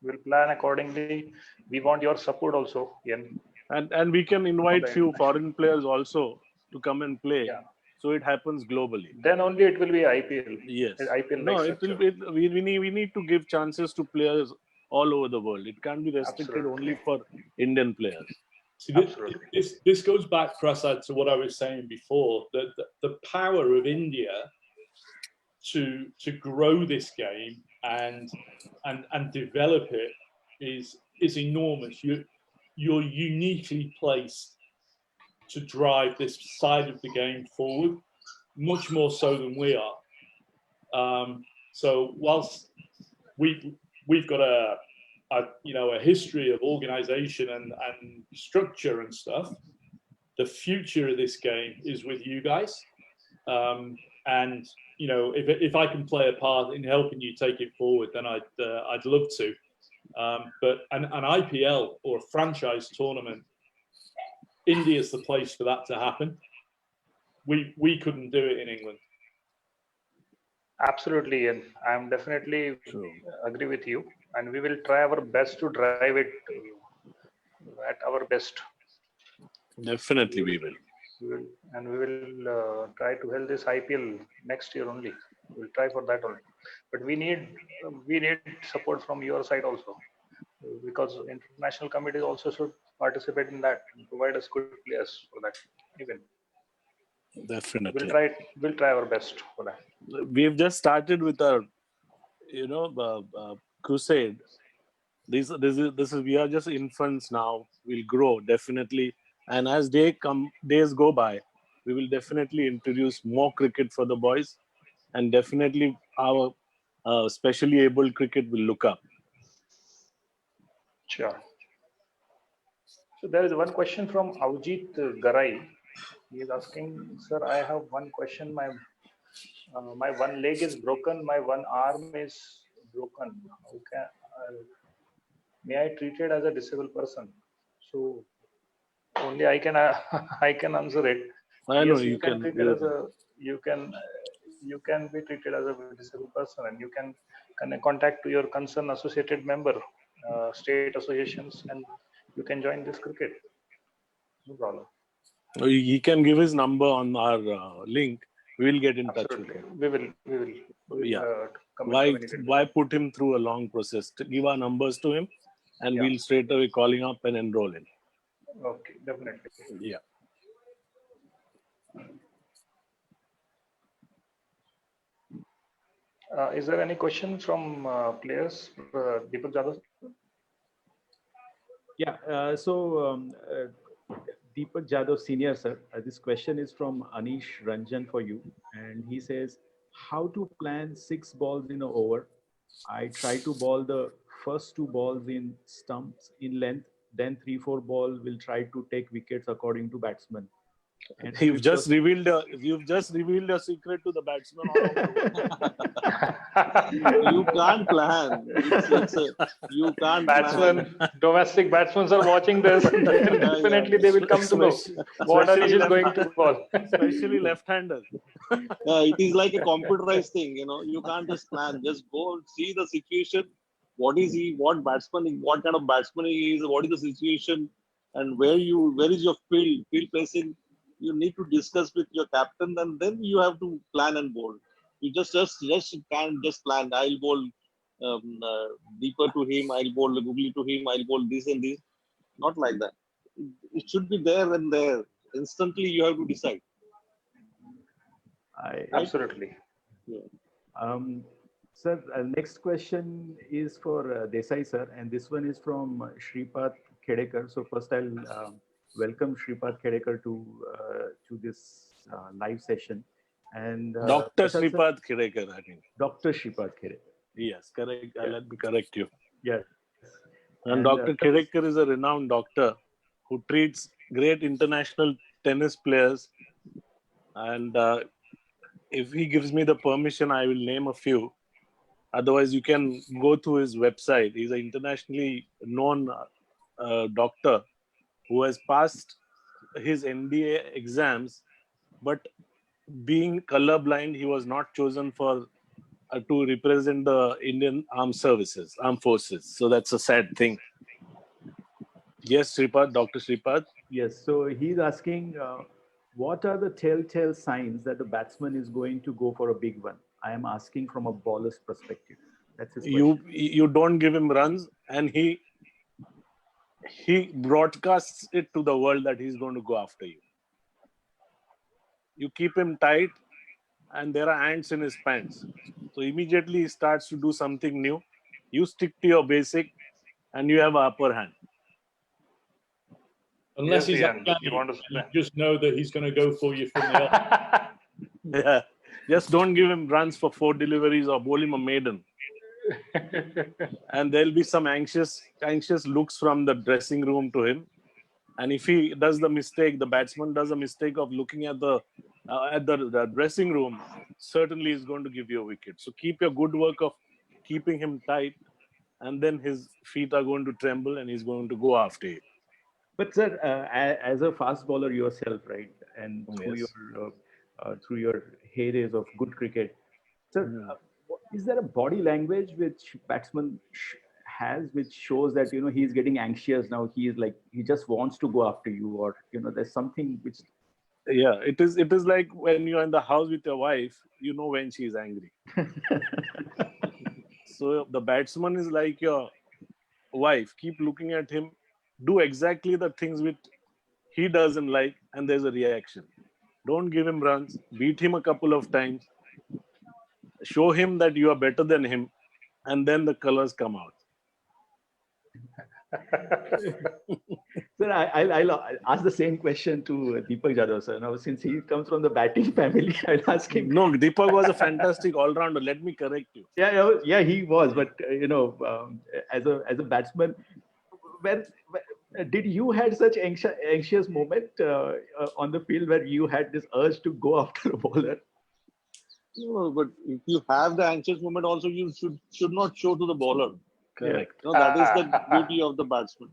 We'll plan accordingly. We want your support also, Ian. And we can invite Okay. few foreign players also to come and play. Yeah. So it happens globally. Then only it will be IPL. Yes. IPL No, like it will. We need to give chances to players all over the world. It can't be restricted Absolutely. only for Indian players. See, Absolutely. this goes back, Prasad, to what I was saying before. The power of India to grow this game and develop it is enormous. You're uniquely placed to drive this side of the game forward, much more so than we are. So whilst we've got a history of organization and structure and stuff, the future of this game is with you guys. And if I can play a part in helping you take it forward, then I'd love to. But an IPL or a franchise tournament, India's the place for that to happen. We couldn't do it in England. Absolutely, Ian. I'm definitely agree with you, and we will try our best to drive it at our best. Definitely we will. We will try to hold this IPL next year only. We'll try for that only. But we need support from your side also, because international committees also should participate in that and provide us good players for that event. Definitely. We'll try our best for that. We've just started with our, crusade. This is we are just infants now. We'll grow definitely, and as days go by, we will definitely introduce more cricket for the boys, and definitely our specially abled cricket will look up. Sure. So there is one question from Avjit Garai. He is asking, sir, I have one question. My one leg is broken. My one arm is broken. How can may I treat it as a disabled person? So only I can I can answer it. I know yes, you can. treat it as a you can be treated as a disabled person, and you can contact to your concerned associated member, state associations, and you can join this cricket. No problem. He can give his number on our link. We will get in touch with him. We will. Yeah. Why put him through a long process? To give our numbers to him, and we'll straight away call him up and enroll him. Okay, definitely. Yeah. Is there any question from players? Deepak Jadhav? Yeah. Deepak Jadhav Senior, sir. This question is from Anish Ranjan for you. And he says, how to plan 6 balls in an over? I try to ball the first 2 balls in stumps in length, then 3-4 ball will try to take wickets according to batsman. And You've just revealed a secret to the batsman. You can't plan. You can't plan. Domestic batsmen are watching this. Definitely they will come to know what Anish is going to ball. Especially left-handers. It is like a computerized thing. You can't just plan. Just go see the situation. What is he? What kind of batsman he is? What is the situation? And where is your field placing? You need to discuss with your captain, and then you have to plan and bowl. You just can't just plan. I'll bowl deeper to him. I'll bowl googly to him. I'll bowl this and this. Not like that. It should be there and there. Instantly, you have to decide. Absolutely. Yeah. Sir, next question is for Desai sir, and this one is from Shripad Khedekar. So first I'll welcome Shripad Khedekar to this live session. And Dr. Shripad Khedekar, I think. Dr. Shripad Khedekar. Yes, correct. Yeah. Let me correct you. Yes. And Dr. Khedekar is a renowned doctor who treats great international tennis players. And if he gives me the permission, I will name a few. Otherwise, you can go to his website. He's an internationally known doctor who has passed his NDA exams, but being colorblind, he was not chosen for to represent the Indian armed forces. So that's a sad thing. Yes, Sripad, Dr. Sripad. Yes. So he's asking, what are the telltale signs that the batsman is going to go for a big one? I am asking from a bowler's perspective. That's his question. You don't give him runs, and he broadcasts it to the world that he's going to go after you. You keep him tight, and there are ants in his pants. So immediately he starts to do something new. You stick to your basic, and you have an upper hand. Unless Yes, he's Ian, Afghani, you want to you just know that he's going to go for you from the off. Yeah. Just don't give him runs for 4 deliveries or bowl him a maiden. And there'll be some anxious looks from the dressing room to him. And if he does the mistake, the batsman does a mistake of looking at the dressing room, certainly is going to give you a wicket. So keep your good work of keeping him tight, and then his feet are going to tremble and he's going to go after you. But sir, as a fast bowler yourself, right, and Yes. through your heydays of good cricket, sir, is there a body language which batsman has, which shows that he's getting anxious now? He just wants to go after you, or there's something which. Yeah, it is like when you're in the house with your wife, you know when she's angry. So the batsman is like your wife. Keep looking at him. Do exactly the things which he doesn't like, and there's a reaction. Don't give him runs. Beat him a couple of times. Show him that you are better than him, and then the colors come out. Sir, I'll ask the same question to Deepak Jadhav, sir. Now, since he comes from the batting family, I'll ask him. No, Deepak was a fantastic all-rounder. Let me correct you. Yeah, he was. But as a batsman, when did you had such anxious moment on the field where you had this urge to go after a bowler? No, but if you have the anxious moment, also you should not show to the bowler. Correct. That is the beauty of the batsman.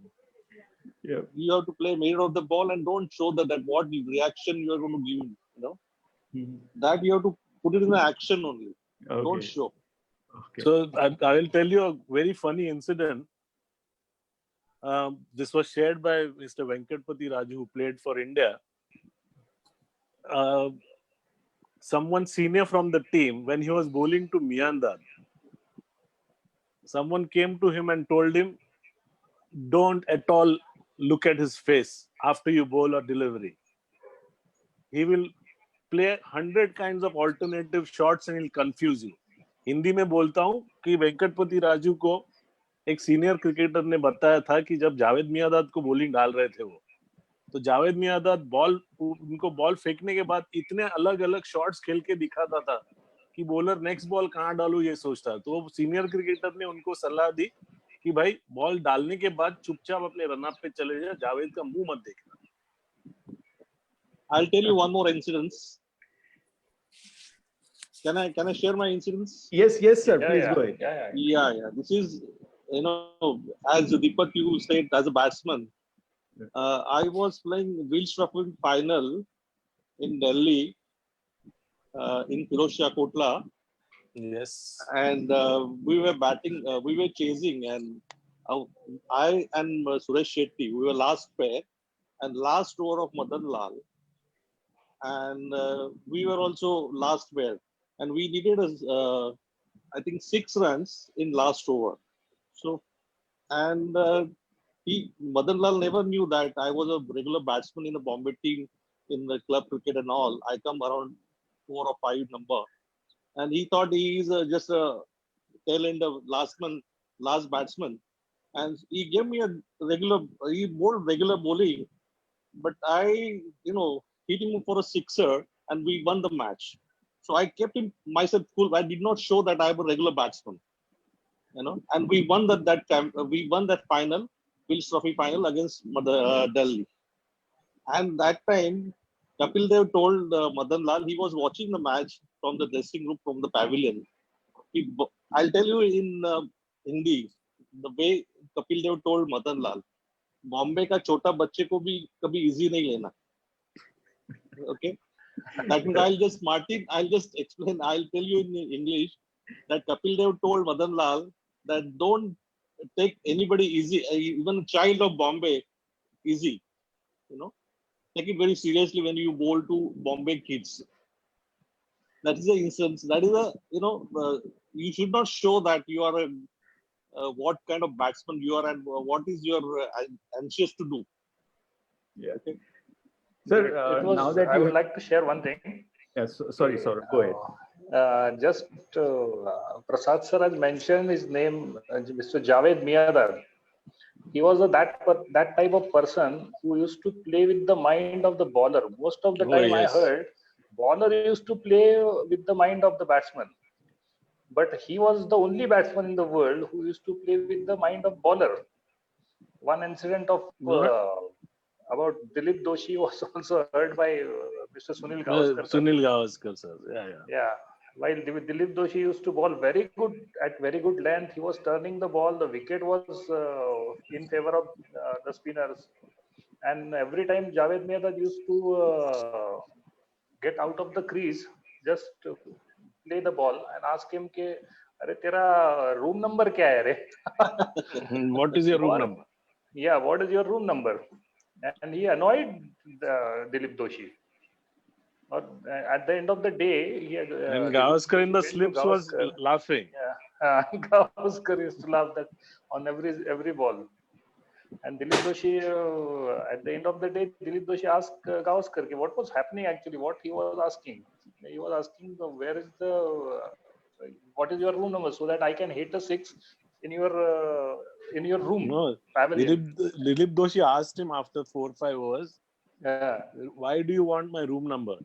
Yeah. You have to play middle of the ball and don't show that what reaction you are going to give him. Mm-hmm. That you have to put it in the action only. Okay. Don't show. Okay. So I will tell you a very funny incident. This was shared by Mr. Venkatpati Raju, who played for India. Someone senior from the team, when he was bowling to Miyandar, someone came to him and told him, don't at all look at his face after you bowl or delivery. He will play 100 kinds of alternative shots and he'll confuse you. Hindi में बोलता हूँ कि वेंकटपति राजू को एक senior cricketer ने बताया था कि जब जावेद मियांदाद को बॉलिंग डाल रहे थे वो, तो जावेद मियांदाद उनको बॉल फेंकने के बाद इतने अलग अलग शॉट्स खेल के दिखाता था कि बॉलर नेक्स्ट बॉल कहाँ डालू ये सोचता। तो सीनियर क्रिकेटर ने उनको सलाह दी कि भाई बॉल डालने के बाद चुपचाप अपने रन अप पे चले जा, जावेद का मुंह मत देखना। I'll tell you one more incident. Can I share my incidents? Yes, sir. Please go ahead. Yeah. This is, as Deepak you said, as a batsman, I was playing Wills Trophy final in Delhi, in Firozshah Kotla. Yes. And we were batting, we were chasing, and I and Suresh Shetty, we were last pair, and last over of Madan Lal, and we were also last pair, and we needed I think 6 runs in last over. So, and Madan Lal never knew that I was a regular batsman in the Bombay team in the club cricket and all. I come around 4 or 5 number. And he thought he is just a tail end of last batsman. And he gave me he bowled regular bowling, but I, hit him for a sixer and we won the match. So I kept myself cool. I did not show that I am a regular batsman. and we won that final, Wills Trophy final against Delhi. And that time, Kapil Dev told Madan Lal, he was watching the match from the dressing room, from the pavilion. I'll tell you in Hindi, the way Kapil Dev told Madan Lal, Bombay का छोटा बच्चे को भी कभी easy नहीं लेना. Okay, that means I'll just explain. I'll tell you in English that Kapil Dev told Madan Lal that don't take anybody easy, even a child of Bombay, easy. Take it very seriously when you bowl to Bombay kids. That is the instance. That is you should not show that you are what kind of batsman you are and what is your anxious to do. Yeah. Okay. Sir, now that I would like to share one thing. Yes, sorry, go ahead. Prasad sir has mentioned his name, Mr. Javed Miadar. He was that type of person who used to play with the mind of the bowler. Most of the time, yes. I heard bowler used to play with the mind of the batsman. But he was the only batsman in the world who used to play with the mind of bowler. One incident of about Dilip Doshi was also heard by Mr. Sunil Gavaskar. Sunil Gavaskar, sir. Yeah. While Dilip Doshi used to bowl very good length, he was turning the ball. The wicket was in favor of the spinners, and every time Javed Miadar used to get out of the crease, just to play the ball and ask him ke, "Arey, tera room number kya hai re?" What is your room number? Yeah, what is your room number? And he annoyed Dilip Doshi. Or at the end of the day, he had, and Gavaskar in the slips was laughing. Yeah, Gavaskar used to laugh that on every ball. And Dilip Doshi, at the end of the day, Dilip Doshi asked Gavaskar what was happening actually, what he was asking. He was asking what is your room number so that I can hit a six in your room. No, pavilion. Dilip Doshi asked him after 4 or 5 overs, Yeah. why do you want my room number?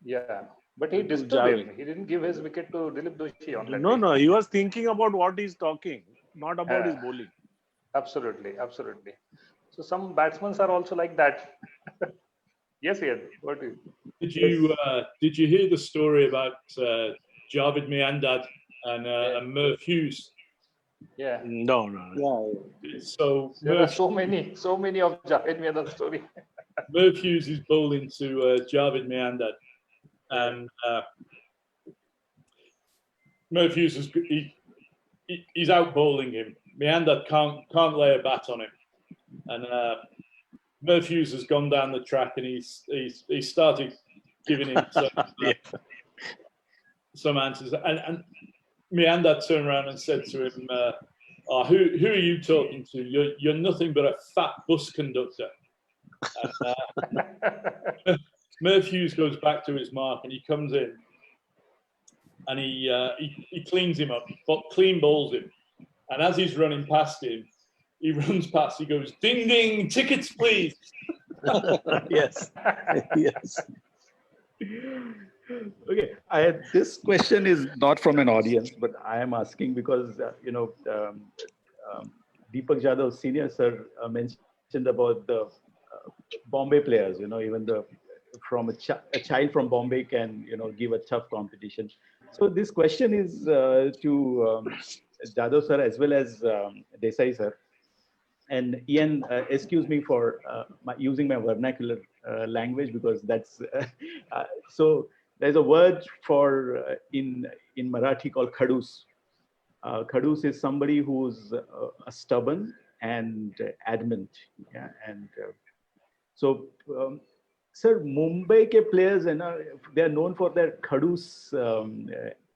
Yeah, but he disturbed him. He didn't give his wicket to Dilip Doshi on that day. No, he was thinking about what he's talking, not about his bowling. Absolutely. So some batsmen are also like that. Yes, Ian. What do you? Did you hear the story about Javed Miandad and Merv Hughes? Yeah. No. Yeah. So there are so many of Javed Miandad story. Merv Hughes is bowling to Javed Miandad, and Merv Hughes he's out bowling him. Miandad can't lay a bat on him, and Merv Hughes has gone down the track and he started giving him some answers, and Miandad turned around and said to him, "Who are you talking to? You're nothing but a fat bus conductor." And, Merv Hughes goes back to his mark and he comes in and he cleans him up, but clean bowls him. And as he's running past him, he runs past, he goes, "Ding, ding, tickets, please." Yes. Okay, this question is not from an audience, but I am asking because, Deepak Jadhav, senior sir, mentioned about the Bombay players, even from a child from Bombay can, give a tough competition. So this question is to Jadhav sir as well as Desai sir. And Ian, excuse me for using my vernacular language because that's so. There's a word for in Marathi called khadus. Khadus is somebody who's stubborn and adamant. Yeah, and so, sir, Mumbai ke players, they are known for their khadus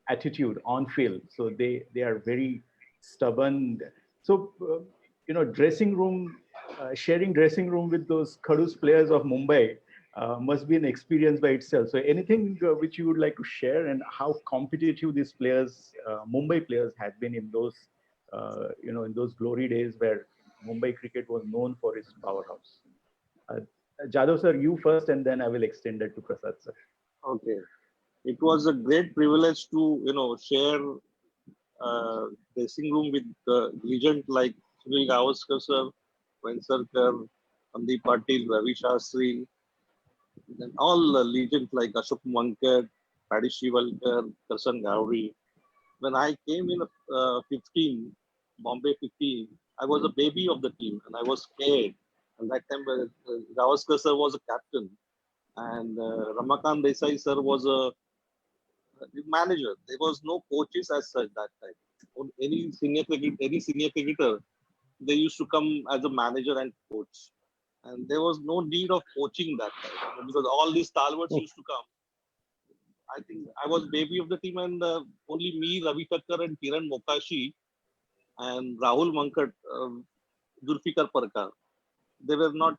attitude on field. So they are very stubborn. So dressing room, sharing dressing room with those khadus players of Mumbai must be an experience by itself. So anything which you would like to share and how competitive these players, Mumbai players, had been in those, in those glory days where Mumbai cricket was known for its powerhouse. Jadhav sir, you first, and then I will extend it to Prasad sir. Okay. It was a great privilege to, share dressing room with legends like Sunil Gavaskar sir, Venkasarkar, Sandeep Patil, Ravi Shastri, and all legends like Ashok Mankad, Paddy Shivalkar, Karsan Gowri. When I came in 15, Bombay 15, I was a baby of the team and I was scared. And that time, Gavaskar sir was a captain and Ramakant Desai sir was a manager. There was no coaches as such that time. On any senior cricketer, they used to come as a manager and coach. And there was no need of coaching that time because all these stalwarts used to come. I think I was baby of the team and only me, Ravi Thakkar and Kiran Mokashi and Rahul Mankad, Zulfikar Parkar. They were not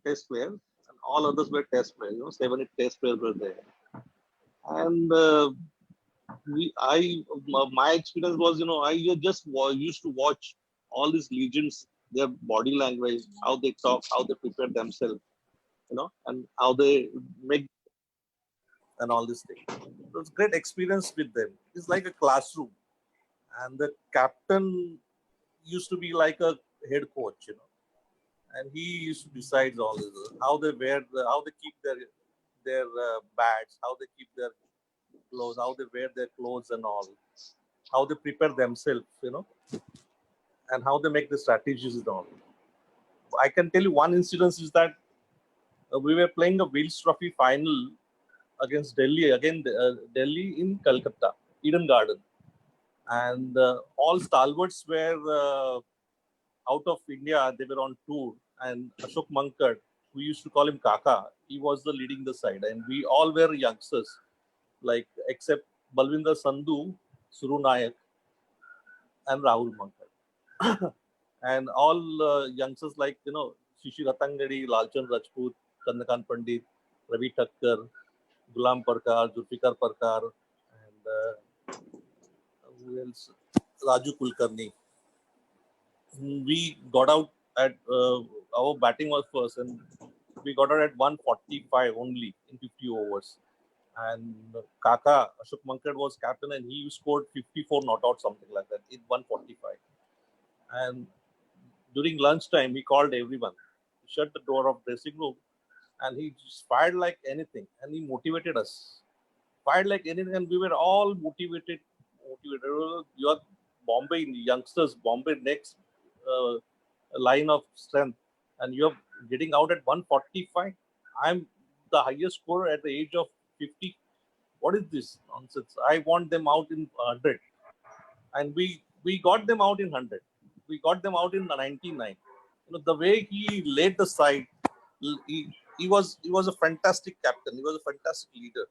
test players and all others were test players. 7, 8 test players were there. And my experience was, I just used to watch all these legends, their body language, how they talk, how they prepare themselves, and how they make and all these things. It was great experience with them. It's like a classroom, and the captain used to be like a head coach, and he used to decide all this, how they wear, how they keep their bats, how they keep their clothes, how they wear their clothes and all, how they prepare themselves, and how they make the strategies and all. I can tell you one incident is that we were playing a Wills Trophy final against Delhi, Delhi in Calcutta, Eden Garden. And all stalwarts were out of India, they were on tour. And Ashok Mankad, we used to call him Kaka, he was the leading the side. And we all were youngsters, like except Balwinder Sandhu, Suru Nayak, and Rahul Mankad. And all youngsters like, Shishir Ratangadi, Lalchand Rajput, Chandrakant Pandit, Ravi Thakkar, Gulam Parkar, Zulfikar Parkar, and who else? Raju Kulkarni. We got out at, our batting was first, and we got out at 145 only in 50 overs. And Kaka, Ashok Mankad was captain, and he scored 54 not out, something like that, in 145. And during lunchtime, he called everyone. He shut the door of dressing room, and he just fired like anything, and he motivated us. Fired like anything, and we were all motivated. You are Bombay youngsters, Bombay next line of strength, and you're getting out at 145. I'm the highest scorer at the age of 50. What is this nonsense? I want them out in 100, and we got them out in 100. We got them out in 99. The way he led the side, he was a fantastic captain. He was a fantastic leader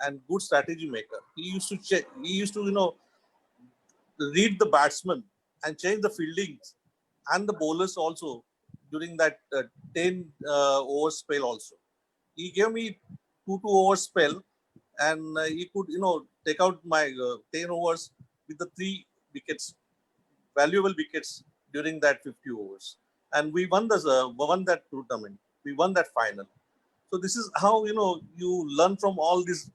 and good strategy maker. He used to check. He used to read the batsmen and change the fieldings and the bowlers also during that 10 over spell also. He gave me 2 over spell, and he could take out my 10 overs with the 3 wickets, valuable wickets during that 50 overs, and we won that tournament. We won that final. So this is how you learn from all these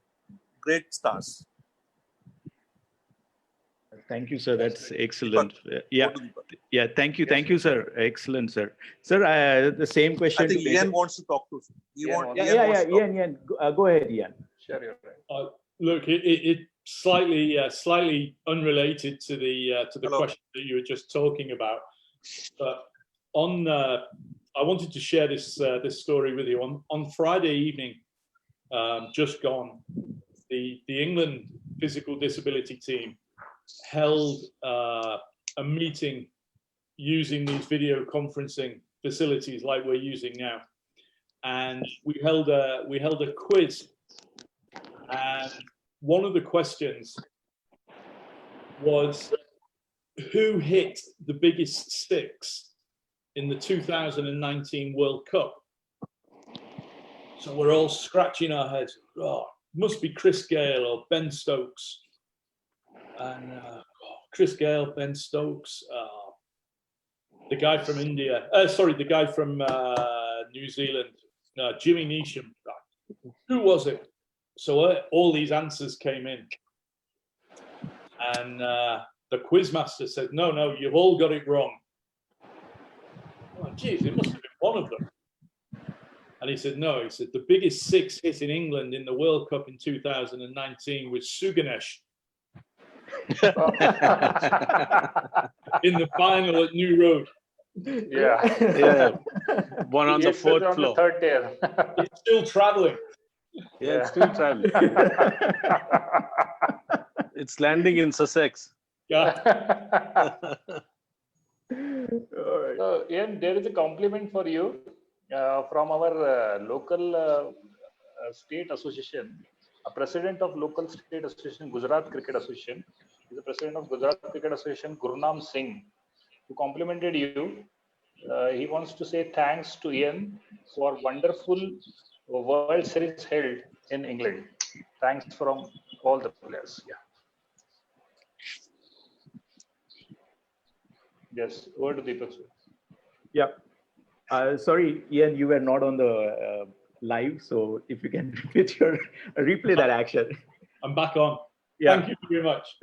great stars. Thank you, sir. That's excellent. Yeah. Thank you, sir. Excellent, sir. Sir, the same question. I think Ian wants to talk to. Ian. Go ahead, Ian. Sure, you're right. Look, it slightly unrelated to the question that you were just talking about, but I wanted to share this story with you. On Friday evening, just gone, the England physical disability team held a meeting using these video conferencing facilities like we're using now, and we held a quiz, and one of the questions was who hit the biggest six in the 2019 World Cup. So we're all scratching our heads. Oh, must be Chris Gayle or Ben Stokes. And Chris Gayle, Ben Stokes, the guy from India. The guy from New Zealand, Jimmy Neesham. Who was it? So all these answers came in. And the quizmaster said, no, you've all got it wrong. Oh, geez, it must have been one of them. And he said, no, he said, the biggest six hit in England in the World Cup in 2019 was Suganesh in the final at New Road. Yeah. One on the fourth on floor. the third tier. It's still traveling. Yeah, it's still traveling. It's landing in Sussex. Yeah. So, Ian, there is a compliment for you from our local state association, a president of local state association, Gujarat Cricket Association. He's the president of Gujarat Cricket Association, Gurnam Singh, who complimented you. He wants to say thanks to Ian for wonderful World Series held in England. Thanks from all the players. Yeah. Yes, over to Deepak. Yeah. Sorry, Ian, you were not on the live, so if you can replay that action. I'm back on. Yeah. Thank you very much.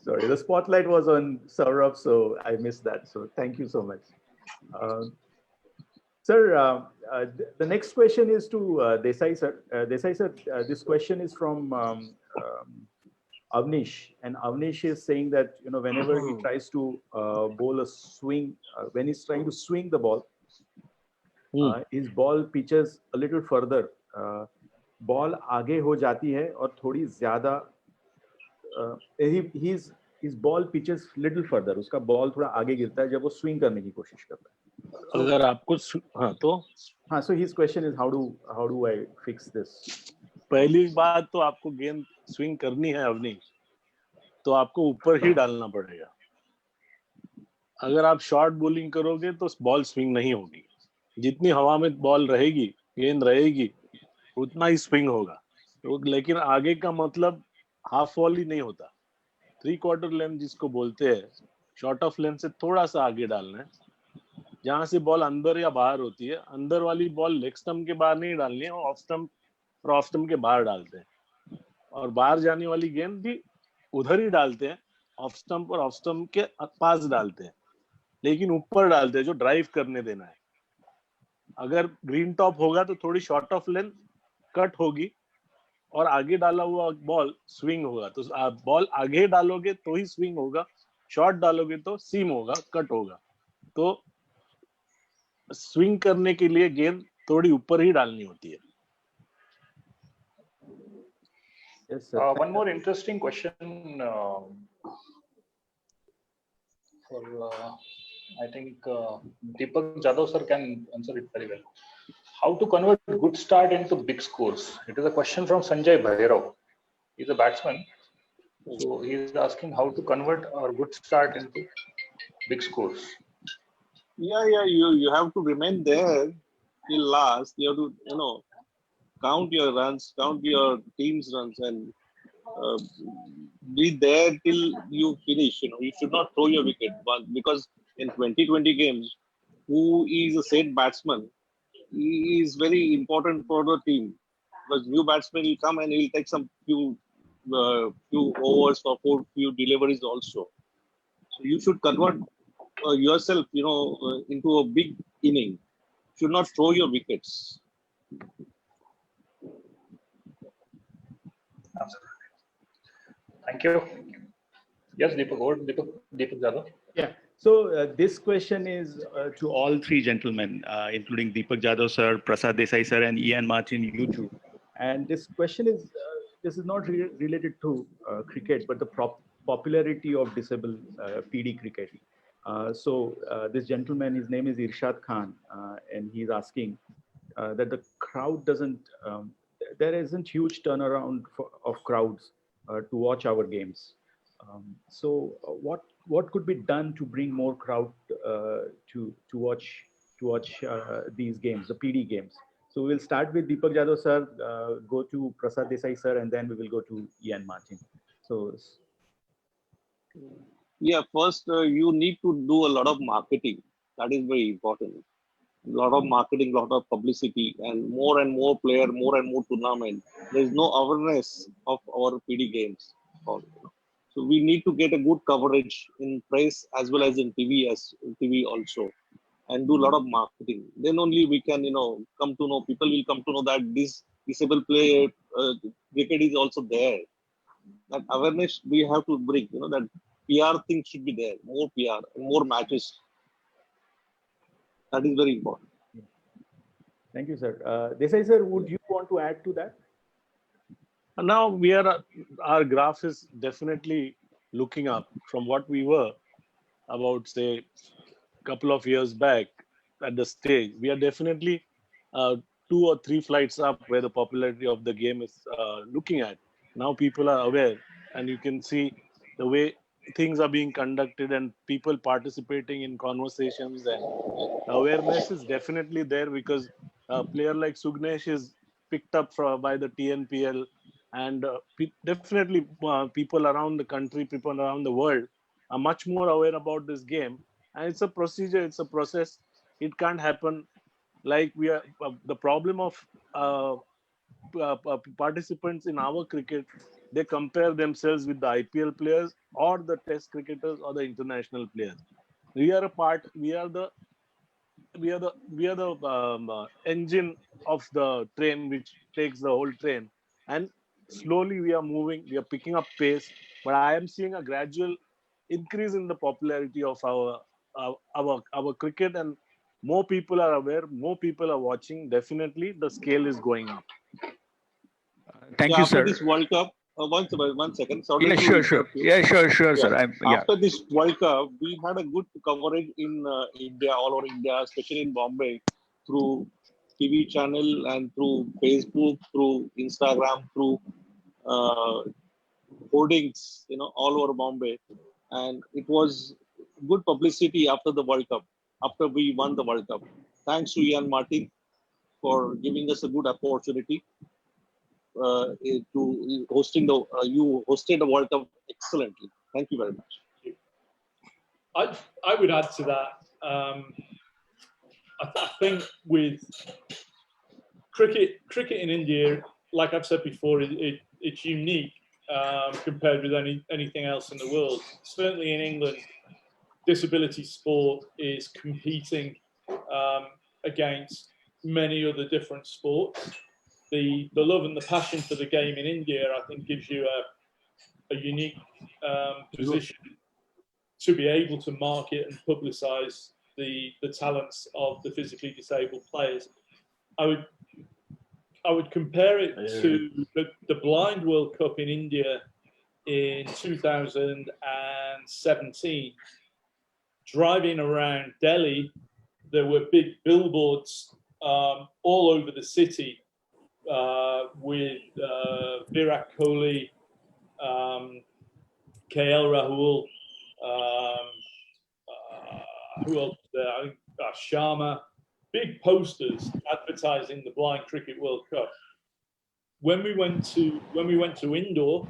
Sorry, the spotlight was on Saurabh, so I missed that. So thank you so much. Sir, the next question is to Desai sir. Desai sir, this question is from Avnish, and Avnish is saying that whenever he tries to bowl a swing, when he's trying to swing the ball, his ball pitches a little further. Ball आगे हो जाती है और थोड़ी ज़्यादा his ball pitches little further. उसका ball थोड़ा आगे गिरता है जब वो swing करने की कोशिश करता है. अगर आपको so his question is how do I fix this? पहली बात तो आपको गेंद स्विंग करनी है अवनी, तो आपको ऊपर ही डालना पड़ेगा. अगर आप शॉर्ट बॉलिंग करोगे तो बॉल स्विंग नहीं होगी. जितनी हवा में बॉल रहेगी, गेंद रहेगी, उतना ही स्विंग होगा. तो लेकिन आगे का मतलब हाफ वॉल ही नहीं होता. 3/4 लेंथ जिसको बोलते हैं, शॉर्ट ऑफ लेंथ से थोड़ा सा आगे डालना है. जहां से बॉल अंदर या बाहर होती है, अंदर वाली बॉल लेग स्टंप के बाहर नहीं डालनी है, ऑफ स्टंप के बाहर डालते हैं. और बाहर जाने वाली गेंद भी उधर ही डालते हैं, ऑफ स्टंप के पास डालते हैं, लेकिन ऊपर डालते हैं जो ड्राइव करने देना है. अगर ग्रीन टॉप होगा तो थोड़ी शॉर्ट ऑफ लेंथ कट होगी और आगे डाला हुआ बॉल स्विंग होगा. तो आप बॉल आगे डालोगे तो ही स्विंग होगा, शॉर्ट डालोगे तो सीम होगा, कट होगा. तो स्विंग करने के लिए गेंद थोड़ी ऊपर ही डालनी होती है. Yes, sir. One more interesting question for I think Deepak Jadhav sir can answer it very well. How to convert good start into big scores? It is a question from Sanjay Bhairav. He's a batsman, so he is asking how to convert our good start into big scores. Yeah. You have to remain there till last. You have to, count your runs, count your team's runs, and be there till you finish. You should not throw your wicket, because in 2020 games, who is a set batsman, he is very important for the team, because new batsman will come and he'll take some few overs or few deliveries also. So you should convert yourself, into a big inning. Should not throw your wickets. Absolutely. Thank you. Yes, Deepak. Over to Deepak Jadhav. Yeah. So this question is to all three gentlemen, including Deepak Jadhav sir, Prasad Desai sir, and Ian Martin, you two. And this question is not related to cricket, but the popularity of disabled PD cricket. So this gentleman, his name is Irshad Khan, and he's asking that the crowd doesn't, there isn't huge turnaround of crowds to watch our games. So what could be done to bring more crowd to watch these games, the PD games? So we'll start with Deepak Jadhav sir, go to Prasad Desai sir, and then we will go to Ian Martin. So yeah, first you need to do a lot of marketing. That is very important. A lot of marketing, lot of publicity, and more player, more and more tournament. There is no awareness of our PD games. all. So we need to get a good coverage in press as well as in TV also, and do a lot of marketing. Then only we can, come to know, people will come to know that this disabled player cricket is also there. That awareness we have to bring, that PR thing should be there, more PR, more matches. That is very important. Thank you, sir. Desai sir, would you want to add to that? Now our graph is definitely looking up from what we were about, say, a couple of years back at the stage. We are definitely 2 or 3 flights up where the popularity of the game is looking at. Now people are aware, and you can see the way things are being conducted and people participating in conversations, and awareness is definitely there, because a player like Sugnesh is picked up by the TNPL, and definitely people around the country, people around the world are much more aware about this game. And it's a procedure, it's a process. It can't happen like we are. The problem of participants in our cricket, they compare themselves with the IPL players or the test cricketers or the international players. We are the engine of the train which takes the whole train, and slowly we are moving, we are picking up pace. But I am seeing a gradual increase in the popularity of our cricket, and more people are aware, more people are watching. Definitely the scale is going up. Thank Yeah, you, after sir. this World Cup, one second. Sorry Yeah, to sure. interrupt you. Yeah, sure, Yeah. sir. After this World Cup, we had a good coverage in India, all over India, especially in Bombay, through TV channel and through Facebook, through Instagram, through uh, hoardings, all over Bombay. And it was good publicity after the World Cup, after we won the World Cup. Thanks to Ian Martin for giving us a good opportunity to hosting you hosted the World Cup excellently. Thank you very much. I would add to that. I think with cricket in India, like I've said before, it's unique compared with anything else in the world. Certainly in England, disability sport is competing against many other different sports. The love and the passion for the game in India, I think, gives you a unique position to be able to market and publicize the talents of the physically disabled players. I would compare it to the Blind World Cup in India in 2017. Driving around Delhi, there were big billboards all over the city with Virat Kohli, KL Rahul, who else there? I think Sharma. Big posters advertising the Blind Cricket World Cup. When we went to Indore,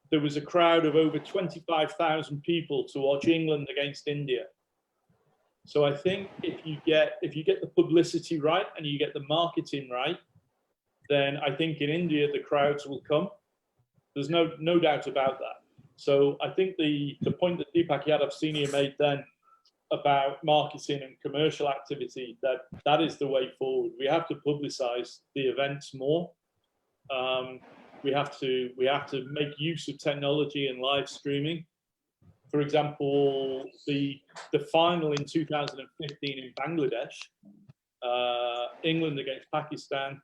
there was a crowd of over 25,000 people to watch England against India. So I think if you get the publicity right and you get the marketing right, then I think in India the crowds will come. There's no doubt about that. So I think the point that Deepak Yadav Senior made then about marketing and commercial activity, that is the way forward. We have to publicize the events more. We have to make use of technology and live streaming. For example, the final in 2015 in Bangladesh, England against Pakistan,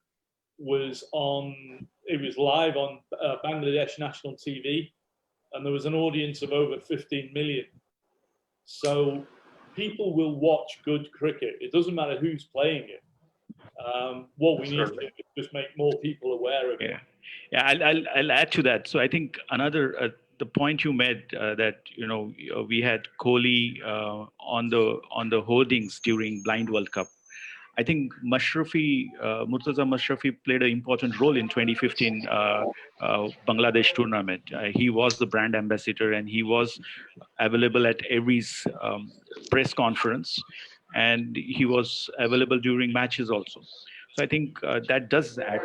was live on Bangladesh national TV, and there was an audience of over 15 million. So people will watch good cricket. It doesn't matter who's playing it. What we need to do is just make more people aware of it. Yeah, I'll add to that. So I think another the point you made that we had Kohli on the hoardings during Blind World Cup. I think Murtaza Mashrafi played an important role in 2015 Bangladesh tournament. He was the brand ambassador, and he was available at every press conference, and he was available during matches also. So I think that does add.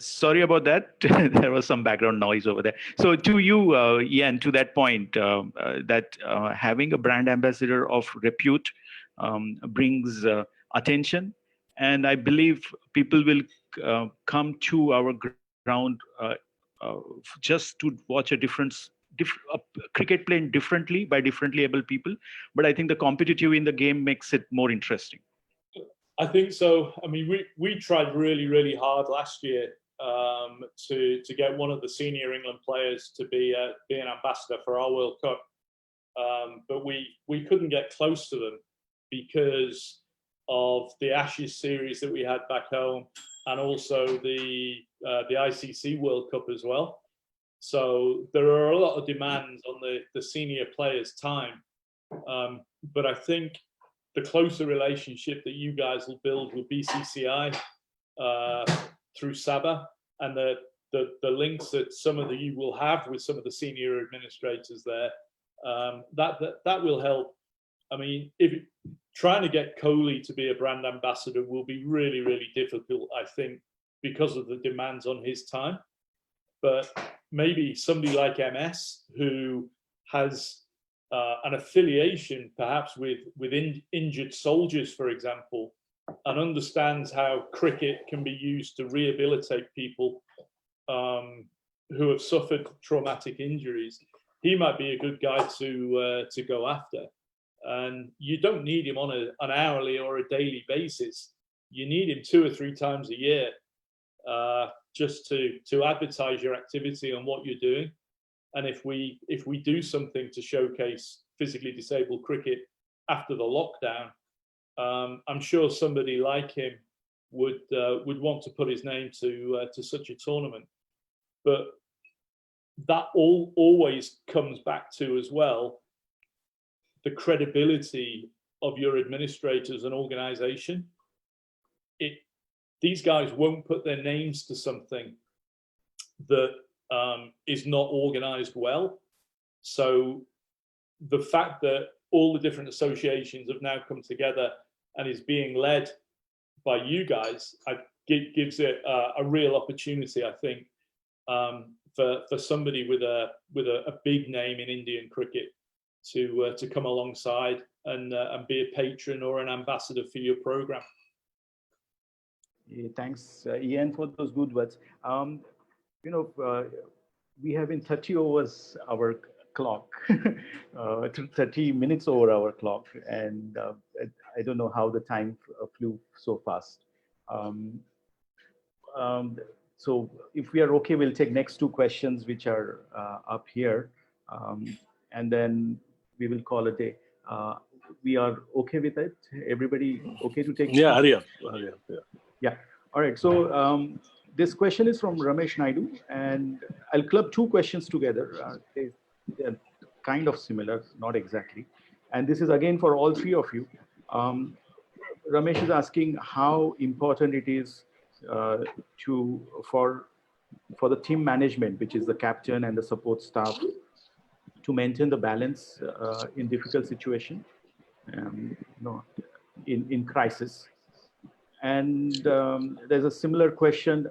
sorry about that. There was some background noise over there. So to you, Ian, to that point, that having a brand ambassador of repute brings attention, and I believe people will come to our ground just to watch a cricket played differently by differently able people. But I think the competitive in the game makes it more interesting. I think so. I mean, we tried really, really hard last year to get one of the senior England players to be an ambassador for our World Cup, but we couldn't get close to them because of the Ashes series that we had back home, and also the ICC World Cup as well. So there are a lot of demands on the senior players' time, but I think the closer relationship that you guys will build with BCCI through Saba, and the links that some of you will have with some of the senior administrators there, that will help. I mean, if trying to get Kohli to be a brand ambassador will be really, really difficult, I think, because of the demands on his time. But maybe somebody like MS, who has an affiliation perhaps with injured soldiers, for example, and understands how cricket can be used to rehabilitate people who have suffered traumatic injuries, he might be a good guy to go after. And you don't need him on an hourly or a daily basis. You need him 2 or 3 times a year, just to advertise your activity and what you're doing. And if we do something to showcase physically disabled cricket after the lockdown, I'm sure somebody like him would want to put his name to such a tournament. But that always comes back to, as well, the credibility of your administrators and organization. These guys won't put their names to something that is not organized well. So the fact that all the different associations have now come together and is being led by you guys, gives it a real opportunity, I think, for somebody with a big name in Indian cricket to come alongside and be a patron or an ambassador for your program. Yeah, thanks, Ian, for those good words. We have been 30 overs our clock, 30 minutes over our clock, and I don't know how the time flew so fast. So if we are okay, we'll take next 2 questions, which are up here, and then we will call a day. We are okay with it? Everybody okay to take? Yeah, hurry up. Yeah. All right. So this question is from Ramesh Naidu, and I'll club 2 questions together. They're kind of similar, not exactly. And this is again for all 3 of you. Ramesh is asking how important it is for the team management, which is the captain and the support staff, to maintain the balance in difficult situation, in crisis. And there's a similar question,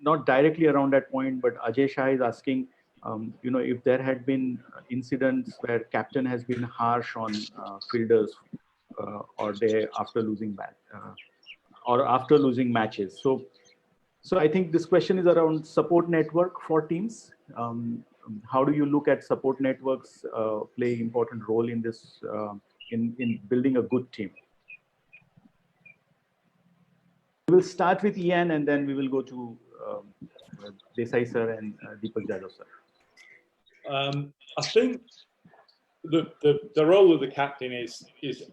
not directly around that point, but Ajay Shah is asking, if there had been incidents where captain has been harsh on fielders or they after losing matches. So I think this question is around support network for teams. How do you look at support networks play important role in this, in building a good team? We'll start with Ian, and then we will go to Desai sir and Deepak Jadhav sir. I think the role of the captain is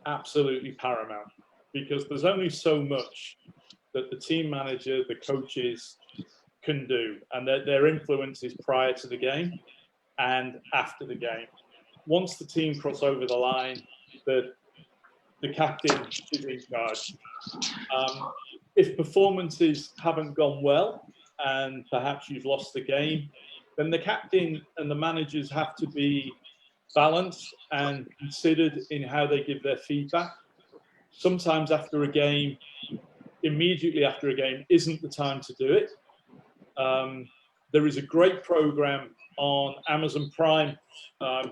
absolutely paramount, because there's only so much that the team manager, the coaches can do, and their influence is prior to the game and after the game. Once the team cross over the line, the captain is in charge. If performances haven't gone well and perhaps you've lost the game, then the captain and the managers have to be balanced and considered in how they give their feedback. Sometimes after a game, immediately after a game, isn't the time to do it. There is a great program on Amazon Prime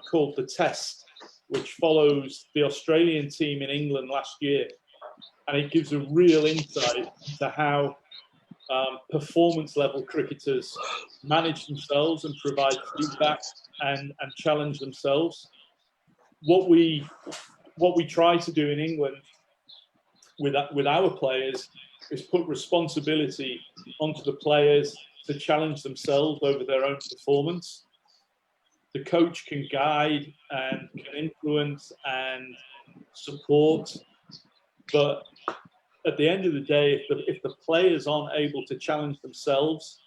called The Test, which follows the Australian team in England last year. And it gives a real insight into how performance level cricketers manage themselves and provide feedback and challenge themselves. What we try to do in England with our players is put responsibility onto the players to challenge themselves over their own performance. The coach can guide and can influence and support, but at the end of the day, if the players aren't able to challenge themselves,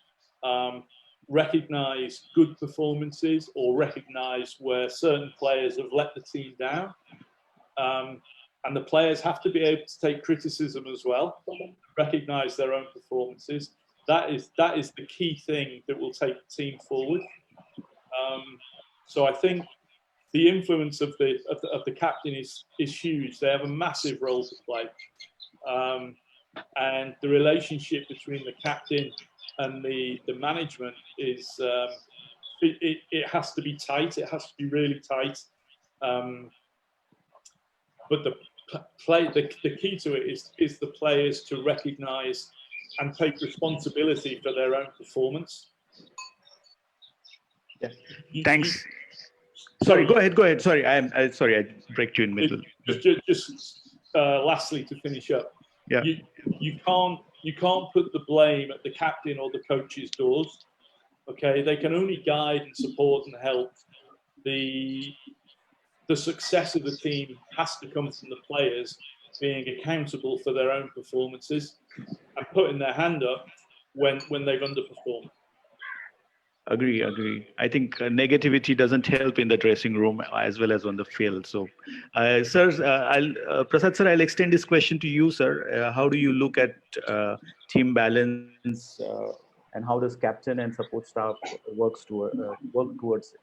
recognize good performances or recognize where certain players have let the team down, and the players have to be able to take criticism as well, recognize their own performances. That is the key thing that will take the team forward. So I think the influence of the captain is huge. They have a massive role to play, and the relationship between the captain and the management is it has to be tight. It has to be really tight. But the key to it is the players to recognise and take responsibility for their own performance. Yeah. Thanks. Sorry, go ahead. Sorry, sorry, I break you in middle. Just lastly, to finish up, yeah, you can't put the blame at the captain or the coach's doors. Okay, they can only guide and support and help. The success of the team has to come from the players being accountable for their own performances and putting their hand up when they've underperformed. Agree. I think negativity doesn't help in the dressing room as well as on the field. So, sir, Prasad sir, I'll extend this question to you, sir. How do you look at team balance, and how does captain and support staff work towards it?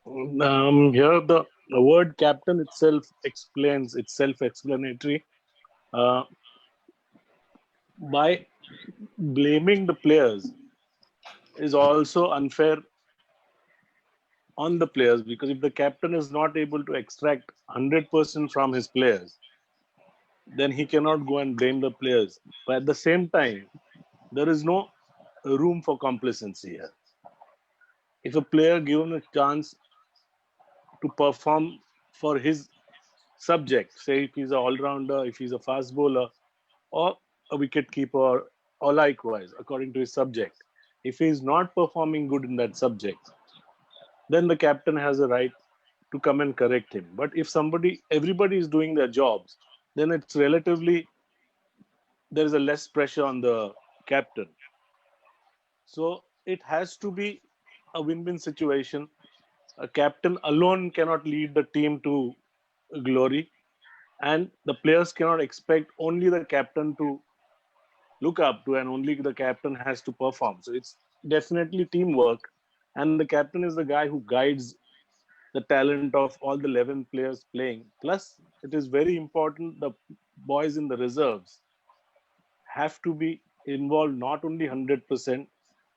Here, the word captain itself explains, it's self-explanatory. By blaming the players is also unfair on the players, because if the captain is not able to extract 100% from his players, then he cannot go and blame the players. But at the same time, there is no room for complacency here. If a player given a chance to perform for his subject, say if he's an all-rounder, if he's a fast bowler, or a wicket keeper, or likewise, according to his subject, if he is not performing good in that subject, then the captain has a right to come and correct him. But if everybody is doing their jobs, then it's relatively, there is a less pressure on the captain. So it has to be a win-win situation. A captain alone cannot lead the team to glory, and the players cannot expect only the captain to look up to, and only the captain has to perform. So it's definitely teamwork, and the captain is the guy who guides the talent of all the 11 players playing. Plus, it is very important the boys in the reserves have to be involved not only 100%,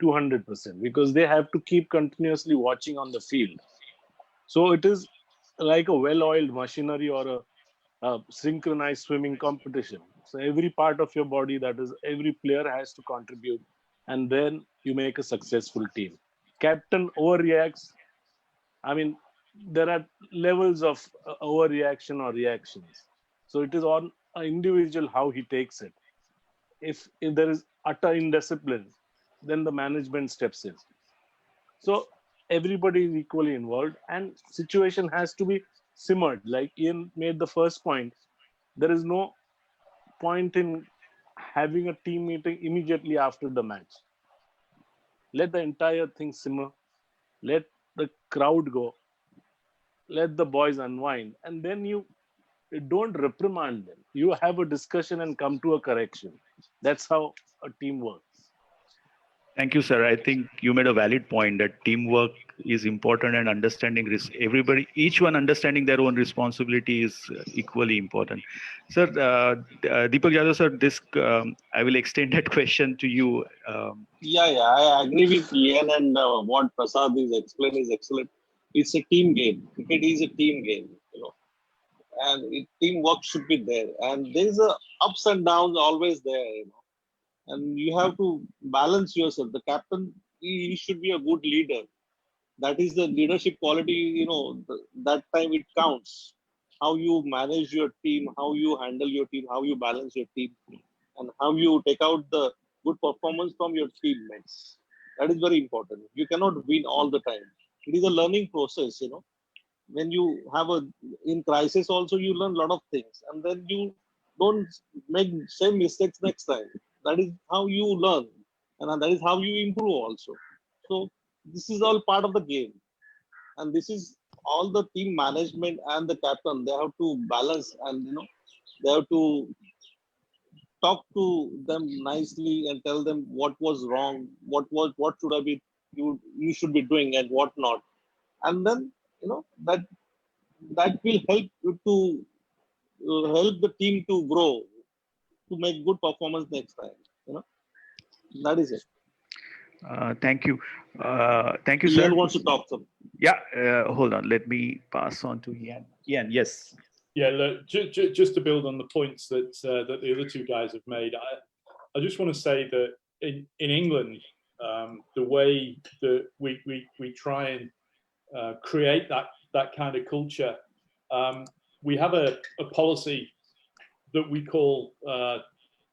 200%, because they have to keep continuously watching on the field. So it is like a well-oiled machinery or a synchronized swimming competition. So every part of your body, that is, every player has to contribute, and then you make a successful team. Captain overreacts. I mean, there are levels of overreaction or reactions. So it is on an individual how he takes it. If there is utter indiscipline, then the management steps in. So everybody is equally involved, and situation has to be simmered. Like Ian made the first point, there is no point in having a team meeting immediately after the match. Let the entire thing simmer. Let the crowd go. Let the boys unwind, and then you don't reprimand them. You have a discussion and come to a correction. That's how a team works. Thank you, sir. I think you made a valid point that teamwork is important and understanding everybody, each one understanding their own responsibility is equally important. Sir, Deepak Yadav, sir, I will extend that question to you. Yeah, I agree with Ian, and what Prasad is explaining is excellent. It's a team game. Cricket is a team game, and teamwork should be there. And there's a ups and downs always there. And you have to balance yourself. The captain, he should be a good leader. That is the leadership quality. That time it counts. How you manage your team, how you handle your team, how you balance your team, and how you take out the good performance from your teammates. That is very important. You cannot win all the time. It is a learning process. When you have in crisis also, you learn a lot of things, and then you don't make same mistakes next time. That is how you learn, and that is how you improve also. So this is all part of the game, and this is all the team management and the captain. They have to balance, and they have to talk to them nicely and tell them what was wrong, what should have been you should be doing and what not. And then that will help you to help the team to grow, to make good performance next time. That is it. Thank you. Thank you, Ian sir. wants to talk some. Yeah, hold on. Let me pass on to Ian. Ian, yes. Yeah, look, just to build on the points that the other two guys have made, I just want to say that in England, the way that we try and create that kind of culture, we have a policy that we call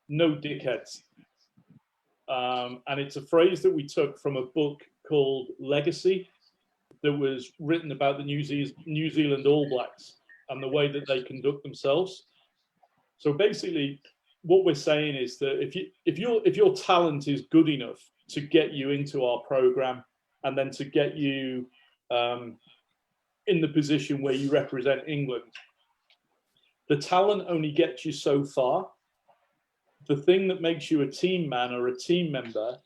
no dickheads. And it's a phrase that we took from a book called Legacy that was written about the New Zealand All Blacks and the way that they conduct themselves. So basically, what we're saying is that if your talent is good enough to get you into our program and then to get you in the position where you represent England, the talent only gets you so far. The thing that makes you a team man or a team member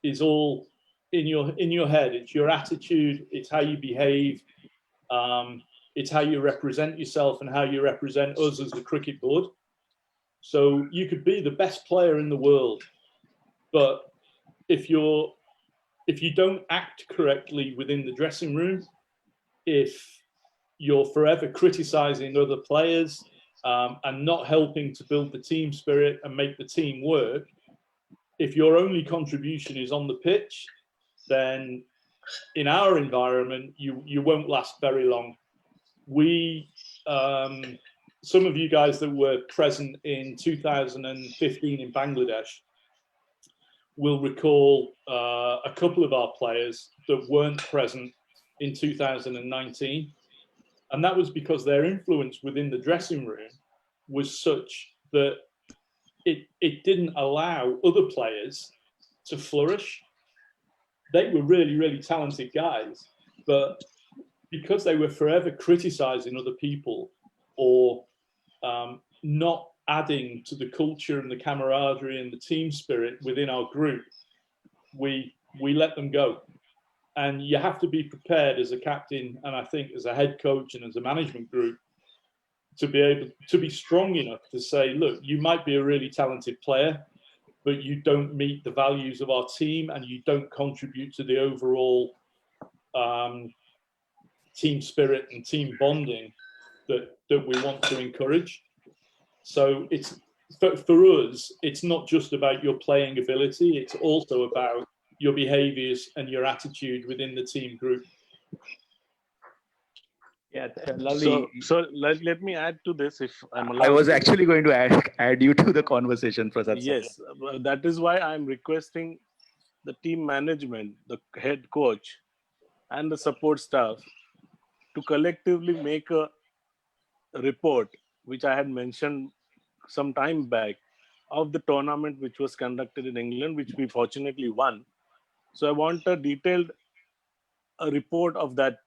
is all in your head. It's your attitude. It's how you behave. It's how you represent yourself and how you represent us as the cricket board. So you could be the best player in the world, but if you don't act correctly within the dressing room, if you're forever criticizing other players and not helping to build the team spirit and make the team work, if your only contribution is on the pitch, then in our environment, you won't last very long. Some of you guys that were present in 2015 in Bangladesh will recall a couple of our players that weren't present in 2019. And that was because their influence within the dressing room was such that it didn't allow other players to flourish. They were really, really talented guys, but because they were forever criticizing other people or not adding to the culture and the camaraderie and the team spirit within our group, we let them go. And you have to be prepared as a captain, and I think as a head coach and as a management group, to be able to be strong enough to say, look, you might be a really talented player, but you don't meet the values of our team and you don't contribute to the overall team spirit and team bonding that we want to encourage. So it's for us, it's not just about your playing ability, it's also about your behaviors and your attitude within the team group. Yeah, lovely. So let me add to this, if I'm allowed. I was actually going to add you to the conversation, Prasad. Yes, that is why I'm requesting the team management, the head coach, and the support staff to collectively make a report, which I had mentioned some time back, of the tournament which was conducted in England, which we fortunately won. So I want a detailed report of that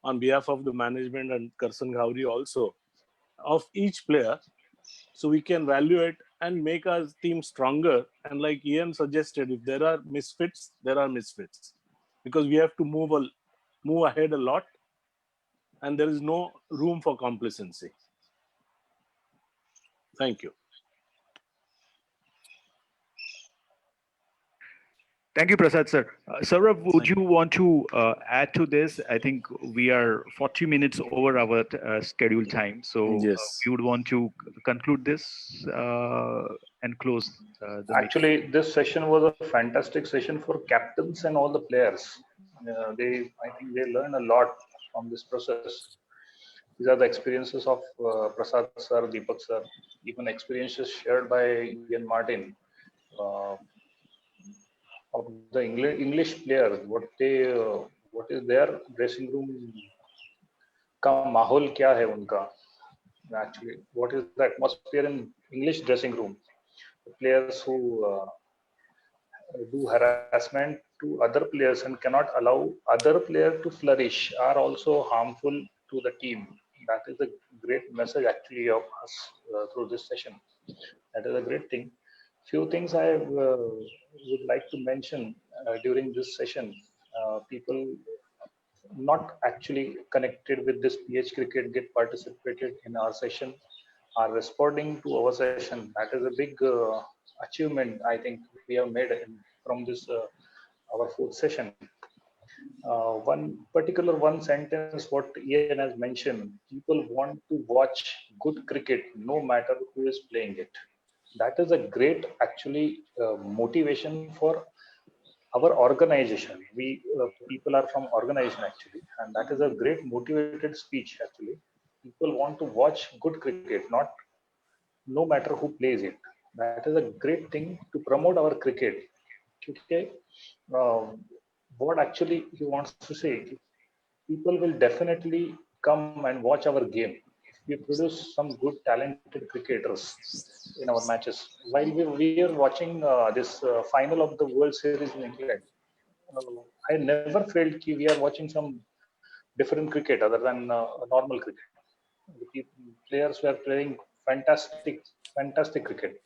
on behalf of the management and Karsan Ghauri also, of each player, so we can evaluate and make our team stronger. And like Ian suggested, if there are misfits, there are misfits, because we have to move ahead a lot, and there is no room for complacency. Thank you. Thank you, Prasad sir. Saurabh, would you want to add to this? I think we are 40 minutes over our scheduled time, so Yes. we would want to conclude this and close the meeting. Actually, this session was a fantastic session for captains and all the players. I think they learn a lot from this process. These are the experiences of Prasad sir, Deepak sir, even experiences shared by Ian Martin. Of the English players, what is their dressing room का माहौल क्या है उनका? Actually, what is the atmosphere in English dressing room? The players who do harassment to other players and cannot allow other player to flourish are also harmful to the team. That is a great message actually of us through this session. That is a great thing. Few things I would like to mention during this session. People not actually connected with this PH cricket get participated in our session are responding to our session. That is a big achievement I think we have made from this our fourth session. One sentence what Ian has mentioned, people want to watch good cricket no matter who is playing it. That is a great actually motivation for our organization. We people are from organization actually, and that is a great motivated speech actually. People want to watch good cricket, not no matter who plays it. That is a great thing to promote our cricket. Okay, what actually he wants to say, people will definitely come and watch our game if we produce some good talented cricketers in our matches. While we are watching this final of the World Series in England, I never felt we are watching some different cricket other than normal cricket. The players were playing fantastic cricket,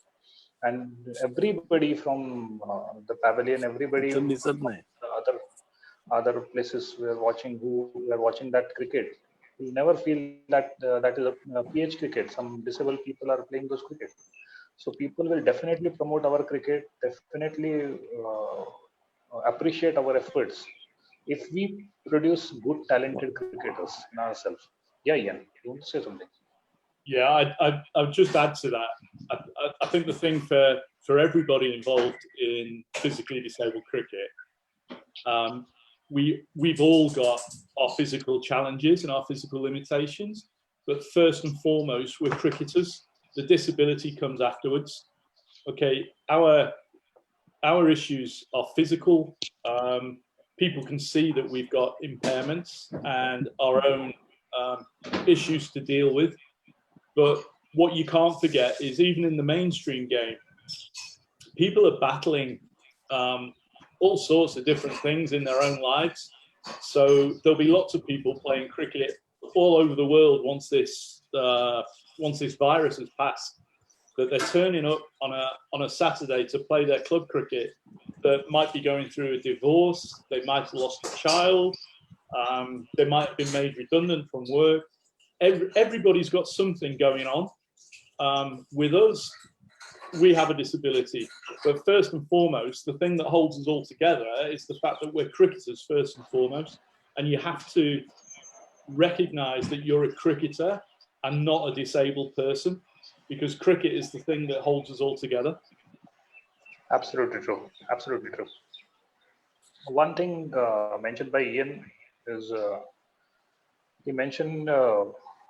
and everybody from the pavilion, everybody from the other places were watching who were watching that cricket. You'll never feel that that is a PH cricket. Some disabled people are playing those cricket. So people will definitely promote our cricket, definitely appreciate our efforts if we produce good talented cricketers in ourselves. Yeah, Ian, you want to say something? Yeah, I'd just add to that. I think the thing for everybody involved in physically disabled cricket, we've all got our physical challenges and our physical limitations, but first and foremost, we're cricketers. The disability comes afterwards. Okay, our issues are physical. People can see that we've got impairments and our own issues to deal with. But what you can't forget is even in the mainstream game, people are battling all sorts of different things in their own lives. So there'll be lots of people playing cricket all over the world once this virus has passed, that they're turning up on a Saturday to play their club cricket, that might be going through a divorce, they might have lost a child, they might have been made redundant from work. Everybody's got something going on. With us, we have a disability, but first and foremost, the thing that holds us all together is the fact that we're cricketers first and foremost, and you have to recognize that you're a cricketer and not a disabled person, because cricket is the thing that holds us all together. Absolutely true. Absolutely true. One thing mentioned by Ian is he mentioned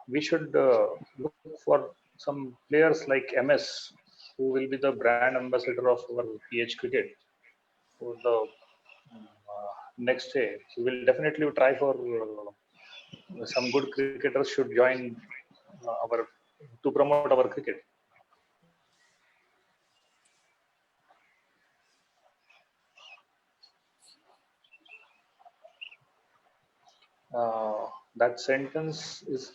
we should look for some players like MS, who will be the brand ambassador of our PH cricket for the next day. We will definitely try for some good cricketers should join our to promote our cricket. That sentence is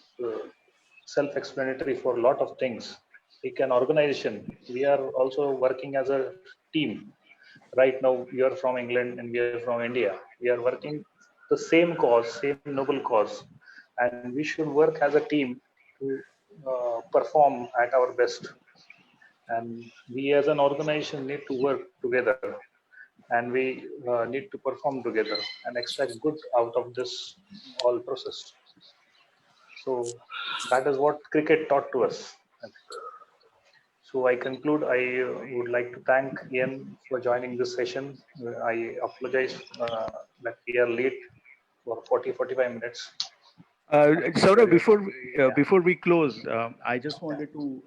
self-explanatory for a lot of things. like an organization. We are also working as a team. Right now, you are from England and we are from India. We are working the same cause, same noble cause, and we should work as a team to perform at our best. And we as an organization need to work together, and we need to perform together and extract good out of this whole process. So that is what cricket taught to us. So I conclude, I would like to thank Ian for joining this session. I apologize that we are late for 40-45 minutes. Saurabh, before we close, I just wanted to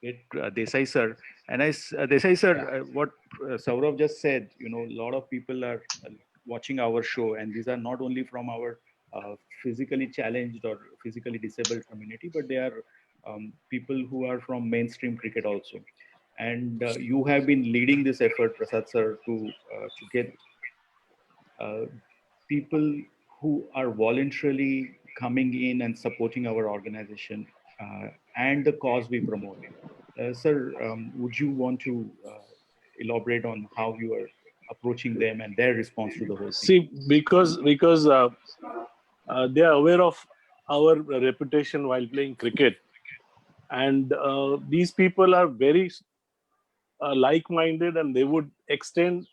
get Desai sir. And Desai sir, what Saurabh just said, a lot of people are watching our show, and these are not only from our physically challenged or physically disabled community, but they are people who are from mainstream cricket also. And you have been leading this effort, Prasad sir, to get people who are voluntarily coming in and supporting our organization and the cause we promote. Sir, would you want to elaborate on how you are approaching them and their response to the whole thing? See, because they are aware of our reputation while playing cricket, and these people are very like-minded, and they would extend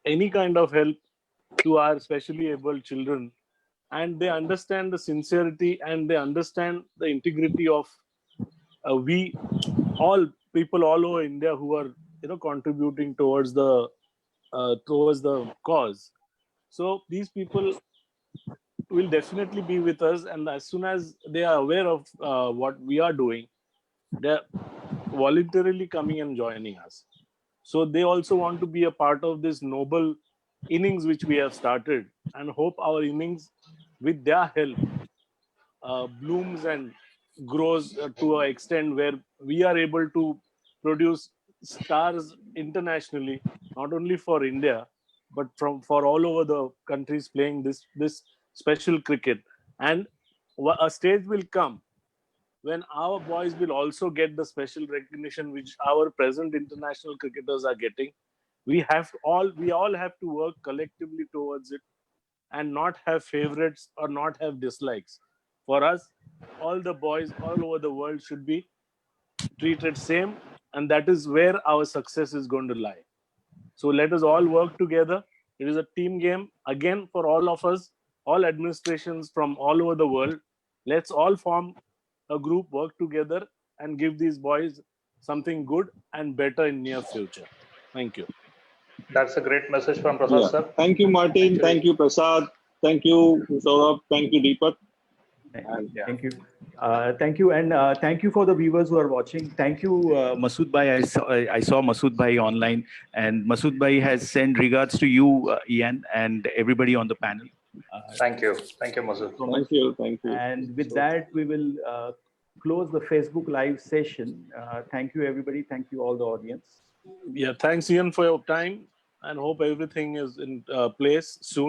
any kind of help to our specially able children, and they understand the sincerity and they understand the integrity of we all people all over India who are contributing towards the cause. So these people will definitely be with us, and as soon as they are aware of what we are doing, they're voluntarily coming and joining us. So they also want to be a part of this noble innings which we have started, and hope our innings, with their help, blooms and grows to an extent where we are able to produce stars internationally, not only for India, but for all over the countries playing this special cricket. And a stage will come when our boys will also get the special recognition which our present international cricketers are getting. We all have to work collectively towards it, and not have favorites or not have dislikes. For us, all the boys all over the world should be treated same, and that is where our success is going to lie. So let us all work together. It is a team game again for all of us, all administrations from all over the world. Let's all form a group, work together, and give these boys something good and better in near future. Thank you. That's a great message from Prasad sir. Thank you, Martin. Thank you, Prasad. Thank you, Saurabh. Thank you, Deepak. Thank you. Thank you. And thank you for the viewers who are watching. Thank you, Masood Bhai. I saw Masood Bhai online, and Masood Bhai has sent regards to you, Ian, and everybody on the panel. Thank you. Thank you, Masood. Thank you. Thank you. And with that, we will close the Facebook Live session. Thank you, everybody. Thank you, all the audience. Yeah, thanks, Ian, for your time, and hope everything is in place soon.